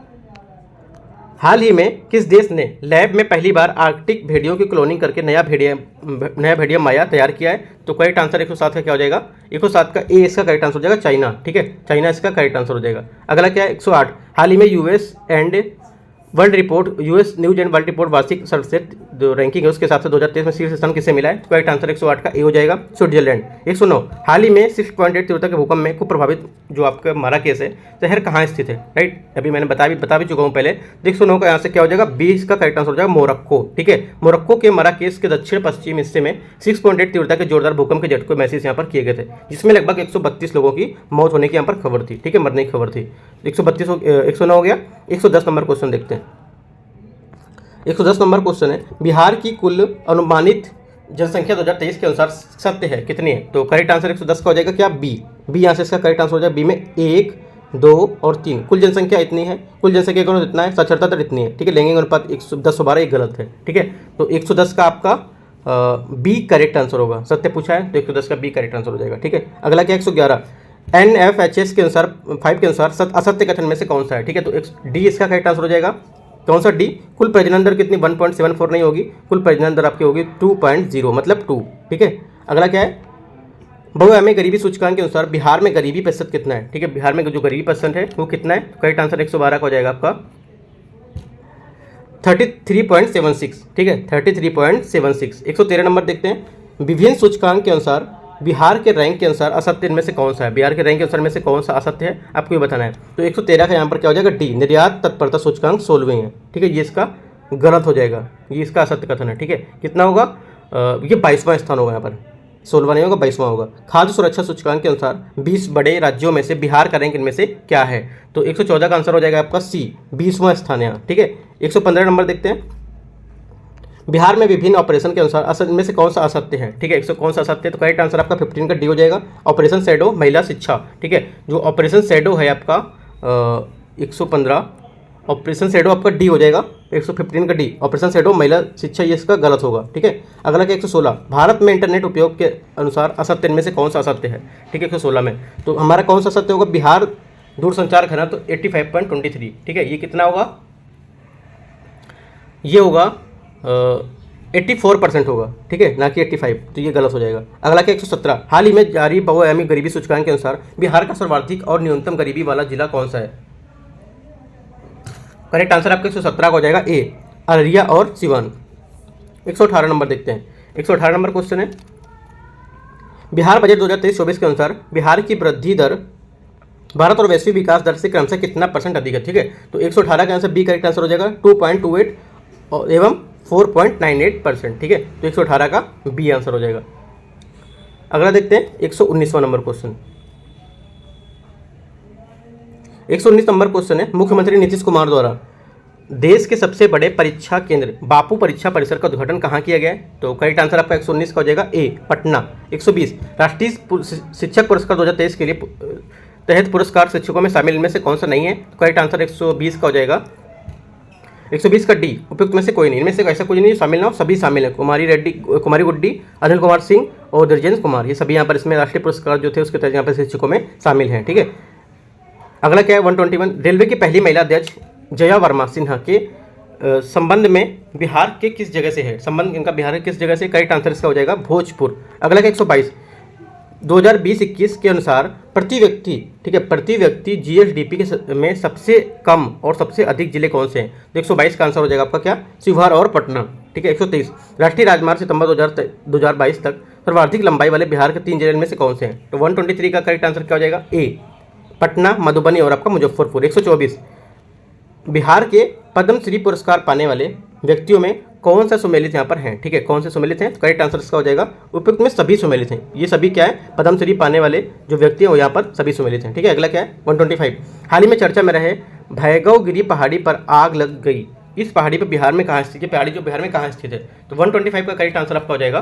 हाल ही में किस देश ने लैब में पहली बार आर्कटिक भेड़ियों की क्लोनिंग करके नया भेड़िया माया तैयार किया है? तो करेक्ट आंसर 107 का क्या हो जाएगा? 107 का ए इसका करेक्ट आंसर हो जाएगा, चाइना, ठीक है, चाइना इसका करेक्ट आंसर हो जाएगा। अगला क्या है 108, हाल ही में US news and world report वार्षिक सर्वश्रेष्ठ जो रैंकिंग है उसके हिसाब से 2023 में शीर्ष स्थान किसे मिला है? तो करेक्ट आंसर 108 का ए हो जाएगा, स्विट्जरलैंड। 109, हाल ही में 6.8 तीव्रता के भूकंप में खूब प्रभावित जो आपका माराकेस है शहर कहाँ स्थित है? राइट, अभी मैंने बता भी चुका हूँ पहले। 109 का यहाँ से क्या हो जाएगा? बी इसका करेक्ट आंसर हो जाएगा, मोरक्को, ठीक है। मोरक्को के माराकेस के दक्षिण पश्चिम हिस्से में 6.8 तीव्रता के जोरदार भूकंप के झटके महसूस यहाँ पर किए गए थे, जिसमें लगभग 132 लोगों की मौत होने की यहाँ पर खबर थी, ठीक है, मरने की खबर थी। 109 हो गया। 110 नंबर क्वेश्चन देखते हैं। 110 नंबर क्वेश्चन है, बिहार की कुल अनुमानित जनसंख्या 2023 के अनुसार सत्य है कितनी है? तो करेक्ट आंसर 110 का हो जाएगा क्या? बी यहाँ से इसका करेक्ट आंसर हो जाएगा बी में 1, 2 और 3। कुल जनसंख्या इतनी है, कुल जनसंख्या का इतना है, साक्षरता दर इतनी है, ठीक है, लैंगिक अनुपात 110/12 एक गलत है, ठीक है। तो 110 का आपका बी करेक्ट आंसर होगा, सत्य पूछा है तो 110 का बी करेक्ट आंसर हो जाएगा, ठीक है। अगला क्या 111, NFHS के अनुसार 5 के अनुसार असत्य कथन में से कौन सा है? ठीक है, तो डी इसका करेक्ट आंसर हो जाएगा। कौन सा? डी। कुल प्रजनन दर कितनी? 1.74 नहीं होगी, कुल प्रजनन दर आपकी होगी 2.0 मतलब 2, ठीक है। अगला क्या है? बहुआयामी गरीबी सूचकांक के अनुसार बिहार में गरीबी प्रतिशत कितना है? ठीक है, बिहार में जो गरीबी प्रतिशत है वो कितना है? करेक्ट आंसर 112 का हो जाएगा आपका 33.76, ठीक है, 33.76। 113 नंबर देखते हैं, विभिन्न सूचकांक के अनुसार बिहार के रैंक के अनुसार असत्य इनमें से कौन सा है? बिहार के रैंक के अनुसार में से कौन सा असत्य है आपको ये बताना है। तो 113 का यहाँ पर क्या हो जाएगा? डी, निर्यात तत्परता सूचकांक 16वें है, ठीक है, ये इसका गलत हो जाएगा, ये इसका असत्य कथन है, ठीक है। कितना होगा? ये 22वां स्थान होगा, यहाँ पर 16वां नहीं होगा, 22वां होगा। खाद्य सुरक्षा सूचकांक के अनुसार 20 बड़े राज्यों में से बिहार का रैंक इनमें से क्या है? तो 114 का आंसर हो जाएगा आपका सी, 20वां स्थान है यहाँ, ठीक है। 115 नंबर देखते हैं, बिहार में विभिन्न ऑपरेशन के अनुसार इनमें से कौन सा असत्य है? ठीक है, कौन सा असत्य है? तो करेक्ट आंसर आपका 15 का डी हो जाएगा, ऑपरेशन शैडो महिला शिक्षा, ठीक है। जो ऑपरेशन शैडो है आपका 115, ऑपरेशन शैडो आपका डी हो जाएगा, 115 का डी, ऑपरेशन शैडो महिला शिक्षा, ये इसका गलत होगा, ठीक है। अगला क्या 116, भारत में इंटरनेट उपयोग के अनुसार असत्य इनमें से कौन सा असत्य है? ठीक है, 116 में तो हमारा कौन सा असत्य होगा? बिहार दूरसंचार घनत्व 85.23, ठीक है, ये कितना होगा? ये होगा 84% होगा, ठीक है, ना कि 85, तो ये गलत हो जाएगा। अगला क्या 117, हाल ही में जारी बहुआयामी गरीबी सूचकांक के अनुसार बिहार का सर्वाधिक और न्यूनतम गरीबी वाला जिला कौन सा है? करेक्ट आंसर आपका 117 का हो जाएगा ए, अररिया और सिवान। 118 नंबर देखते हैं। 118 नंबर क्वेश्चन है, बिहार बजट 2023-24 के अनुसार बिहार की वृद्धि दर भारत और वैश्विक विकास दर से क्रमशः कितना % अधिक है? ठीक है, तो 118 का आंसर बी करेक्ट आंसर हो जाएगा 2.28 एवं 4.98%, ठीक है, तो 118 का बी आंसर हो जाएगा। अगला देखते हैं 119वां नंबर क्वेश्चन। 119 नंबर क्वेश्चन है, मुख्यमंत्री नीतीश कुमार द्वारा देश के सबसे बड़े परीक्षा केंद्र बापू परीक्षा परिसर का उद्घाटन कहाँ किया गया है? तो करेक्ट आंसर आपका 119 का हो जाएगा ए, पटना। 120 राष्ट्रीय शिक्षक पुरस्कार 2023 के लिए तहत पुरस्कार शिक्षकों में शामिल इनमें से कौन सा नहीं है? तो करेक्ट आंसर 120 का हो जाएगा 120 का डी, उपयुक्त में से कोई नहीं, इनमें से ऐसा कुछ नहीं शामिल ना हो, सभी शामिल है। कुमारी गुड्डी, अनिल कुमार सिंह और द्विजेंद्र कुमार, ये सभी यहाँ पर इसमें राष्ट्रीय पुरस्कार जो थे उसके तहत यहाँ पर शिक्षकों में शामिल हैं, ठीक है। अगला क्या है 121, रेलवे की पहली महिला अध्यक्ष जया वर्मा सिन्हा के संबंध में बिहार के किस जगह से है? संबंध इनका बिहार के किस जगह से? करेक्ट आंसर इसका हो जाएगा भोजपुर। अगला क्या 122, 2020-21 के अनुसार प्रति व्यक्ति, ठीक है, प्रति व्यक्ति जीएसडीपी के में सबसे कम और सबसे अधिक जिले कौन से हैं? तो 122 का आंसर हो जाएगा आपका क्या? शिवहर और पटना, ठीक है। 123 राष्ट्रीय राजमार्ग सितंबर 2022 तक सर्वाधिक लंबाई वाले बिहार के 3 जिले में से कौन से हैं? तो 123 का करेक्ट आंसर क्या हो जाएगा? ए, पटना, मधुबनी और आपका मुजफ्फरपुर। 124 बिहार के पद्मश्री पुरस्कार पाने वाले व्यक्तियों में कौन सा सुमेलित यहाँ पर हैं, ठीक है, कौन से सुमेलित हैं, तो करेक्ट आंसर इसका हो जाएगा उपयुक्त में सभी सुमेलित हैं। ये सभी क्या है, पद्मश्री पाने वाले जो व्यक्ति हैं वो यहाँ पर सभी सुमेलित हैं, ठीक है। अगला क्या है 125, हाल ही में चर्चा में रहे भैगव गिरी पहाड़ी पर आग लग गई, इस पहाड़ी पर बिहार में कहाँ स्थित है, पहाड़ी जो बिहार में कहाँ स्थित है, तो 125 का करेक्ट आंसर आपका हो जाएगा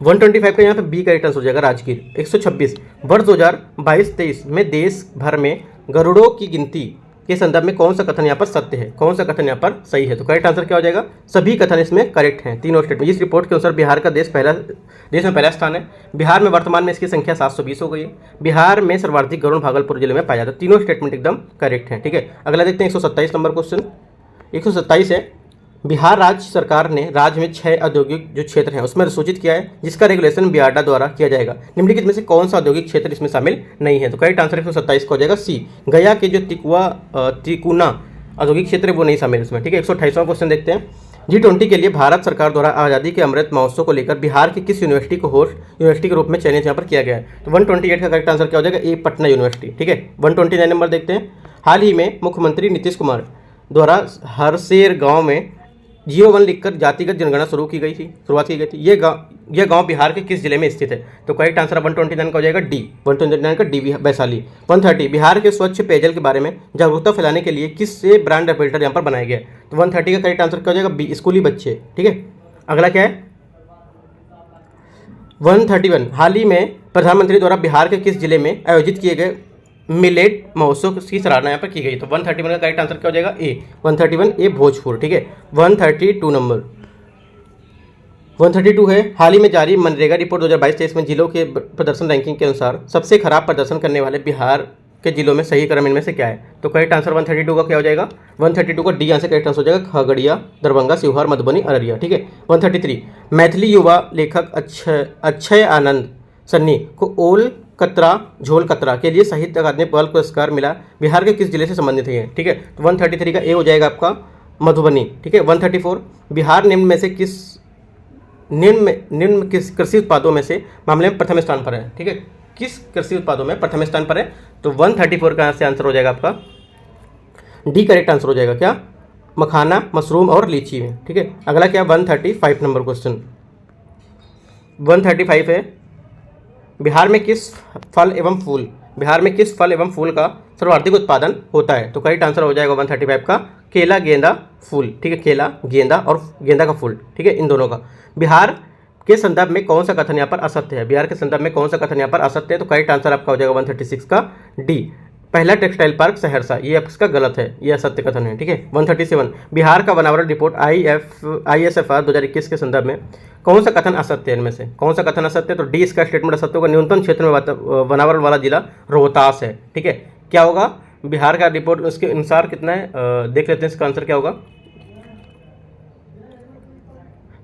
125 का यहाँ पे बी करेक्ट आंसर हो जाएगा राजगीर। 126, वर्ष 2022-23 में देश भर में गरुड़ों की गिनती के संदर्भ में कौन सा कथन यहाँ पर सत्य है, कौन सा कथन यहाँ पर सही है, तो करेक्ट आंसर क्या हो जाएगा, सभी कथन इसमें करेक्ट हैं, तीनों स्टेट में। इस रिपोर्ट के अनुसार बिहार का देश में पहला स्थान है। बिहार में वर्तमान में इसकी संख्या 720 हो गई है। बिहार में सर्वाधिक गरुड़ भागलपुर जिले में पाया जाता है। तीनों स्टेटमेंट एकदम करेक्ट हैं, ठीक है। अगला देखते हैं 127 नंबर क्वेश्चन। 127 है, बिहार राज्य सरकार ने राज्य में 6 औद्योगिक जो क्षेत्र हैं उसमें सूचित किया है जिसका रेगुलेशन बियाडा द्वारा किया जाएगा, निम्नलिखित में से कौन सा औद्योगिक क्षेत्र इसमें शामिल नहीं है, तो करेक्ट आंसर 127 का हो जाएगा सी, गया के जो तिकुना औद्योगिक क्षेत्र है वो नहीं शामिल इसमें, ठीक है। 128वां क्वेश्चन देखते हैं, G20 के लिए भारत सरकार द्वारा आज़ादी के अमृत महोत्सव को लेकर बिहार की किस यूनिवर्सिटी को होस्ट यूनिवर्सिटी के रूप में चयनित यहाँ पर किया गया है, तो 128 का करेक्ट आंसर क्या हो जाएगा, ए पटना यूनिवर्सिटी, ठीक है। 129 नंबर देखते हैं, हाल ही में मुख्यमंत्री नीतीश कुमार द्वारा हरसेर गाँव में G01 लिखकर जातिगत जनगणना शुरुआत की गई थी। यह गांव बिहार के किस जिले में स्थित है, तो करेक्ट आंसर 129 का हो जाएगा डी, 129 का डी वैशाली। 130, बिहार के स्वच्छ पेयजल के बारे में जागरूकता फैलाने के लिए किससे ब्रांड एम्बेसडर यहाँ पर बनाया गया है, तो 130 का करेक्ट आंसर क्या हो जाएगा बी, स्कूली बच्चे, ठीक है। अगला क्या है 131, हाल ही में प्रधानमंत्री द्वारा बिहार के किस जिले में आयोजित किए गए मिलेट महोत्सव की सराहना यहाँ पर की गई, तो 131 का करेक्ट आंसर क्या हो जाएगा ए, 131 ए भोजपुर, ठीक है। 132 नंबर 132 है, हाल ही में जारी मनरेगा रिपोर्ट 2022-23 में जिलों के प्रदर्शन रैंकिंग के अनुसार सबसे खराब प्रदर्शन करने वाले बिहार के जिलों में सही क्रम इनमें से क्या है, तो करेक्ट आंसर 132 का क्या हो जाएगा, 132 का डी आंसर करेक्ट आंसर हो जाएगा खगड़िया, दरभंगा, शिवहर, मधुबनी, अररिया, ठीक है। 133, मैथिली युवा लेखक अक्षय आनंद सन्नी को ओल कतरा झोल कतरा के लिए साहित्य अकादमी बाल पुरस्कार मिला, बिहार के किस जिले से संबंधित है, ठीक है। तो 133 का ए हो जाएगा आपका मधुबनी, ठीक है। 134, बिहार निम्न किस कृषि उत्पादों में से मामले में प्रथम स्थान पर है, ठीक है, किस कृषि उत्पादों में प्रथम स्थान पर है, तो 134 का से आंसर हो जाएगा आपका डी करेक्ट आंसर हो जाएगा, क्या, मखाना, मशरूम और लीची में, ठीक है। अगला क्या 135 नंबर क्वेश्चन। 135 है, बिहार में किस फल एवं फूल का सर्वाधिक उत्पादन होता है, तो करेक्ट आंसर हो जाएगा 135 का केला, गेंदा, फूल, ठीक है, केला, गेंदा और गेंदा का फूल, ठीक है, इन दोनों का। बिहार के संदर्भ में कौन सा कथन यहाँ पर असत्य है, बिहार के संदर्भ में कौन सा कथन यहाँ पर असत्य है, तो करेक्ट आंसर आपका हो जाएगा 136 का डी, पहला टेक्सटाइल पार्क सहरसा, ये आपका गलत है, ये असत्य कथन है, ठीक है। 137, बिहार का बनावट रिपोर्ट ISFR 2021 के संदर्भ में कौन सा कथन असत्य है, इनमें से कौन सा कथन असत्य है, तो डी इसका स्टेटमेंट असत्य होगा, न्यूनतम क्षेत्र में बनावट वाला जिला रोहतास है, ठीक है। क्या होगा बिहार का रिपोर्ट उसके अनुसार कितना है, देख लेते हैं इसका आंसर क्या होगा,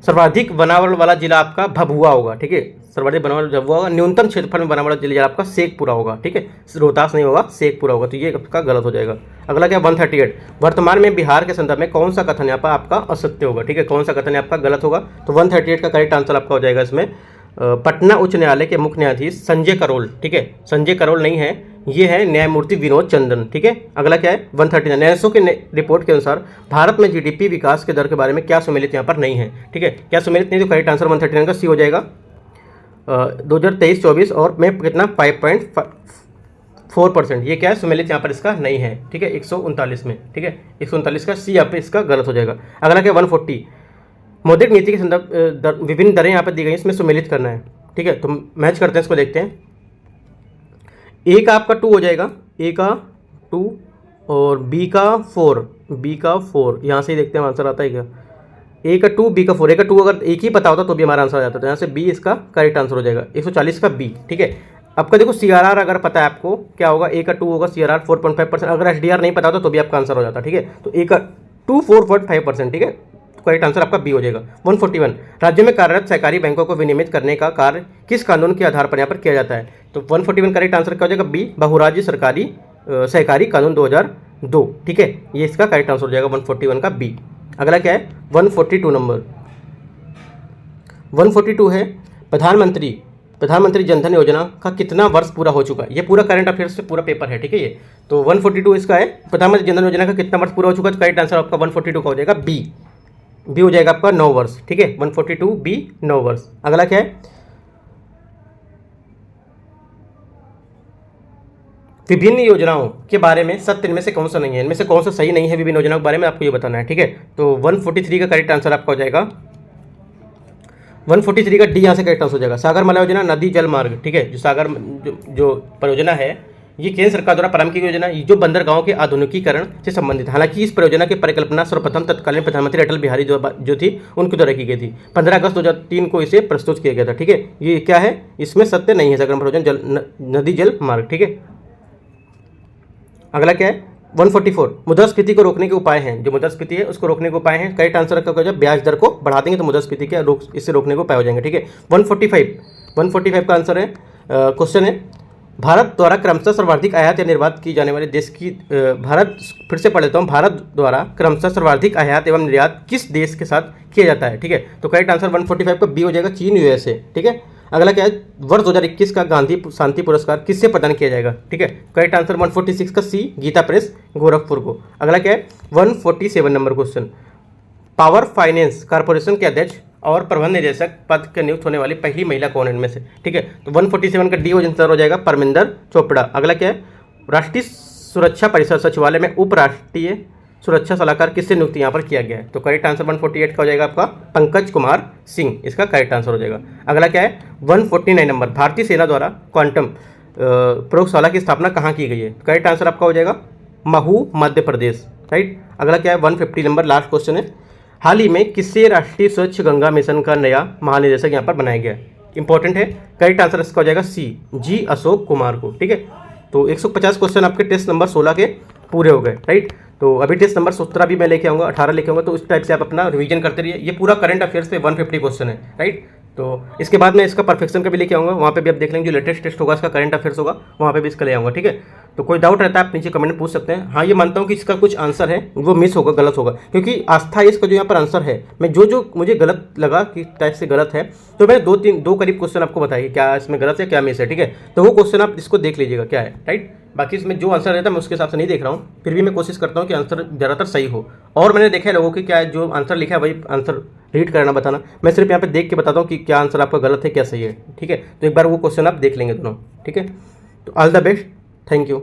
सर्वाधिक बनावट वाला जिला आपका भभुआ होगा, ठीक है, सर्वाधिक बनावट भभुआ होगा। न्यूनतम क्षेत्रफल में बनावट जिला आपका शेखपुरा होगा, ठीक है, रोहतास नहीं होगा, शेखपुरा होगा, तो ये आपका गलत हो जाएगा। अगला क्या 138, वर्तमान में बिहार के संदर्भ में कौन सा कथन यहाँ पर आपका असत्य होगा, ठीक है, कौन सा कथन आपका गलत होगा, तो 138 का करेक्ट आंसर आपका हो जाएगा इसमें पटना उच्च न्यायालय के मुख्य न्यायाधीश संजय करोल, ठीक है, संजय करोल नहीं है, ये है न्यायमूर्ति विनोद चंद्रन, ठीक है। अगला क्या है 139, नैसो के रिपोर्ट के अनुसार भारत में GDP विकास के दर के बारे में क्या सुमेलित यहाँ पर नहीं है, ठीक है, क्या सुमेलित नहीं, तो करेक्ट आंसर 139 का सी हो जाएगा 2023-24 और में कितना 5.4%, ये क्या है सुमेलित यहाँ पर इसका नहीं है, ठीक है, 139 में, ठीक है, 139 का सी यहाँ पे इसका गलत हो जाएगा। अगला क्या 140, मौद्रिक नीति के संदर्भ विभिन्न दरें यहाँ पर दी गई, इसमें सुमेलित करना है, ठीक है, तो मैच करते हैं, इसको देखते हैं। ए का आपका 2 हो जाएगा, ए का 2 और बी का 4, यहाँ से ही देखते हैं आंसर आता है क्या, ए का 2 बी का 4, ए का 2 अगर एक ही पता होता तो भी हमारा आंसर आ जाता, तो यहाँ से बी इसका करेक्ट आंसर हो जाएगा 140 का बी, ठीक है। आपका देखो CRR अगर पता है आपको क्या होगा, ए का 2 होगा CRR 4.5%, अगर SDR नहीं पता होता तो भी आपका आंसर हो जाता, ठीक है, तो ए का 2 4.5%, ठीक है, तो करेक्ट आंसर आपका बी हो जाएगा। 141, राज्य में कार्यरत सहकारी बैंकों को विनियमित करने का कार्य किस कानून के आधार पर यहाँ पर किया जाता है, तो 141 करेक्ट आंसर क्या हो जाएगा बी, बहुराज्य सहकारी कानून 2002, ठीक है, ये इसका करेक्ट आंसर हो जाएगा 141 का बी। अगला क्या है 142 नंबर। 142 है, प्रधानमंत्री प्रधानमंत्री जनधन योजना का कितना वर्ष पूरा हो चुका है। ये पूरा करंट अफेयर्स से पूरा पेपर है, ठीक है। ये तो 142 इसका है, प्रधानमंत्री जनधन योजना का कितना वर्ष पूरा हो चुका है। तो करेक्ट आंसर आपका 142 का हो जाएगा बी हो जाएगा आपका 9 वर्ष, ठीक है। 142 बी 9 वर्ष। अगला क्या है, विभिन्न योजनाओं के बारे में सत्य इनमें से कौन सा नहीं है, इनमें से कौन सा सही नहीं है विभिन्न योजनाओं के बारे में आपको ये बताना है, ठीक है। तो 143 का करेक्ट आंसर आपका हो जाएगा 143 का डी यहाँ से करेक्ट आंसर हो जाएगा। सागरमाला योजना नदी जल मार्ग, ठीक है। जो सागर जो परियोजना है ये केंद्र सरकार द्वारा प्रारंभ की योजना जो बंदरगांव के आधुनिकीकरण से संबंधित है। हालांकि इस परियोजना की परिकल्पना सर्वप्रथम तत्कालीन प्रधानमंत्री अटल बिहारी जो थी उनके द्वारा की गई थी। 15 अगस्त 2003 को इसे प्रस्तुत किया गया था, ठीक है। ये क्या है, इसमें सत्य नहीं है सागरमाला परियोजना नदी जल मार्ग, ठीक है। अगला क्या है 144 मुद्रास्फीति को रोकने के उपाय हैं। जो मुद्रास्फीति है उसको रोकने के उपाय हैं। करेक्ट आंसर का जब ब्याज दर को बढ़ा देंगे तो मुद्रास्फीति के इससे रोकने के उपाय हो जाएंगे, ठीक है। 145 का आंसर है, क्वेश्चन है भारत द्वारा क्रमशः सर्वाधिक आयात या निर्यात की जाने वाले देश की भारत, फिर से पढ़ लेता हूँ, भारत द्वारा क्रमशः सर्वाधिक आयात एवं निर्यात किस देश के साथ किया जाता है, ठीक है। तो करेक्ट आंसर 145 का बी हो जाएगा चीन USA, ठीक है। अगला क्या है, वर्ष 2021 का गांधी शांति पुरस्कार किससे प्रदान किया जाएगा, ठीक है। करेक्ट आंसर 146 का सी गीता प्रेस गोरखपुर को। अगला क्या है 147 number question, power finance corporation के अध्यक्ष और प्रबंध निदेशक पद के नियुक्त होने वाली पहली महिला कौन है इनमें से, ठीक है। तो 147 का डी आंसर हो जाएगा परमिंदर चोपड़ा। अगला क्या है, राष्ट्रीय सुरक्षा परिषद सचिवालय में उप राष्ट्रीय सुरक्षा सलाहकार किससे नियुक्त यहाँ पर किया गया है। तो करेक्ट आंसर 148 का हो जाएगा आपका पंकज कुमार सिंह, इसका करेक्ट आंसर हो जाएगा। अगला क्या है 149 नंबर, भारतीय सेना द्वारा क्वांटम प्रयोगशाला की स्थापना कहाँ की गई है। करेक्ट आंसर आपका हो जाएगा महू मध्य प्रदेश, राइट। अगला क्या है 150 नंबर, लास्ट क्वेश्चन है, हाल ही में किससे राष्ट्रीय स्वच्छ गंगा मिशन का नया महानिदेशक यहाँ पर बनाया गया है। इंपॉर्टेंट है, करेक्ट आंसर इसका हो जाएगा सी जी अशोक कुमार को, ठीक है। तो 150 क्वेश्चन आपके टेस्ट नंबर 16 के पूरे हो गए, राइट। तो अभी टेस्ट नंबर 17 भी मैं लेके आऊँगा, 18 लेके आऊँगा। तो इस टाइप से आप अपना रिवीजन करते रहिए। ये पूरा करंट अफेयर्स पे 150 क्वेश्चन है, राइट। तो इसके बाद मैं इसका परफेक्शन का भी लेके आऊँगा, वहाँ पे भी आप देख लेंगे जो लेटेस्ट टेस्ट होगा इसका करंट अफेयर्स होगा, वहाँ पे भी इसका ले आऊँगा, ठीक है। तो कोई डाउट रहता है आप नीचे कमेंट में पूछ सकते हैं। हाँ, ये मानता हूँ कि इसका कुछ आंसर है वो मिस होगा, गलत होगा, क्योंकि आस्था इसका जो यहाँ पर आंसर है, मैं जो मुझे गलत लगा कि टाइप से गलत है, तो मैंने दो करीब क्वेश्चन आपको बताइए क्या इसमें गलत है क्या मिस है, ठीक है। तो वो क्वेश्चन आप इसको देख लीजिएगा क्या है, राइट। बाकी इसमें जो आंसर रहता है मैं उसके हिसाब से नहीं देख रहा हूँ, फिर भी मैं कोशिश करता हूँ कि आंसर ज़्यादातर सही हो। और मैंने देखा है लोगों की क्या जो आंसर लिखा है वही आंसर रीड करना बताना, मैं सिर्फ यहाँ पे देख के बताता हूँ कि क्या आंसर आपका गलत है क्या सही है, ठीक है। तो एक बार वो क्वेश्चन आप देख लेंगे दोनों, ठीक है। तो all the best, thank you.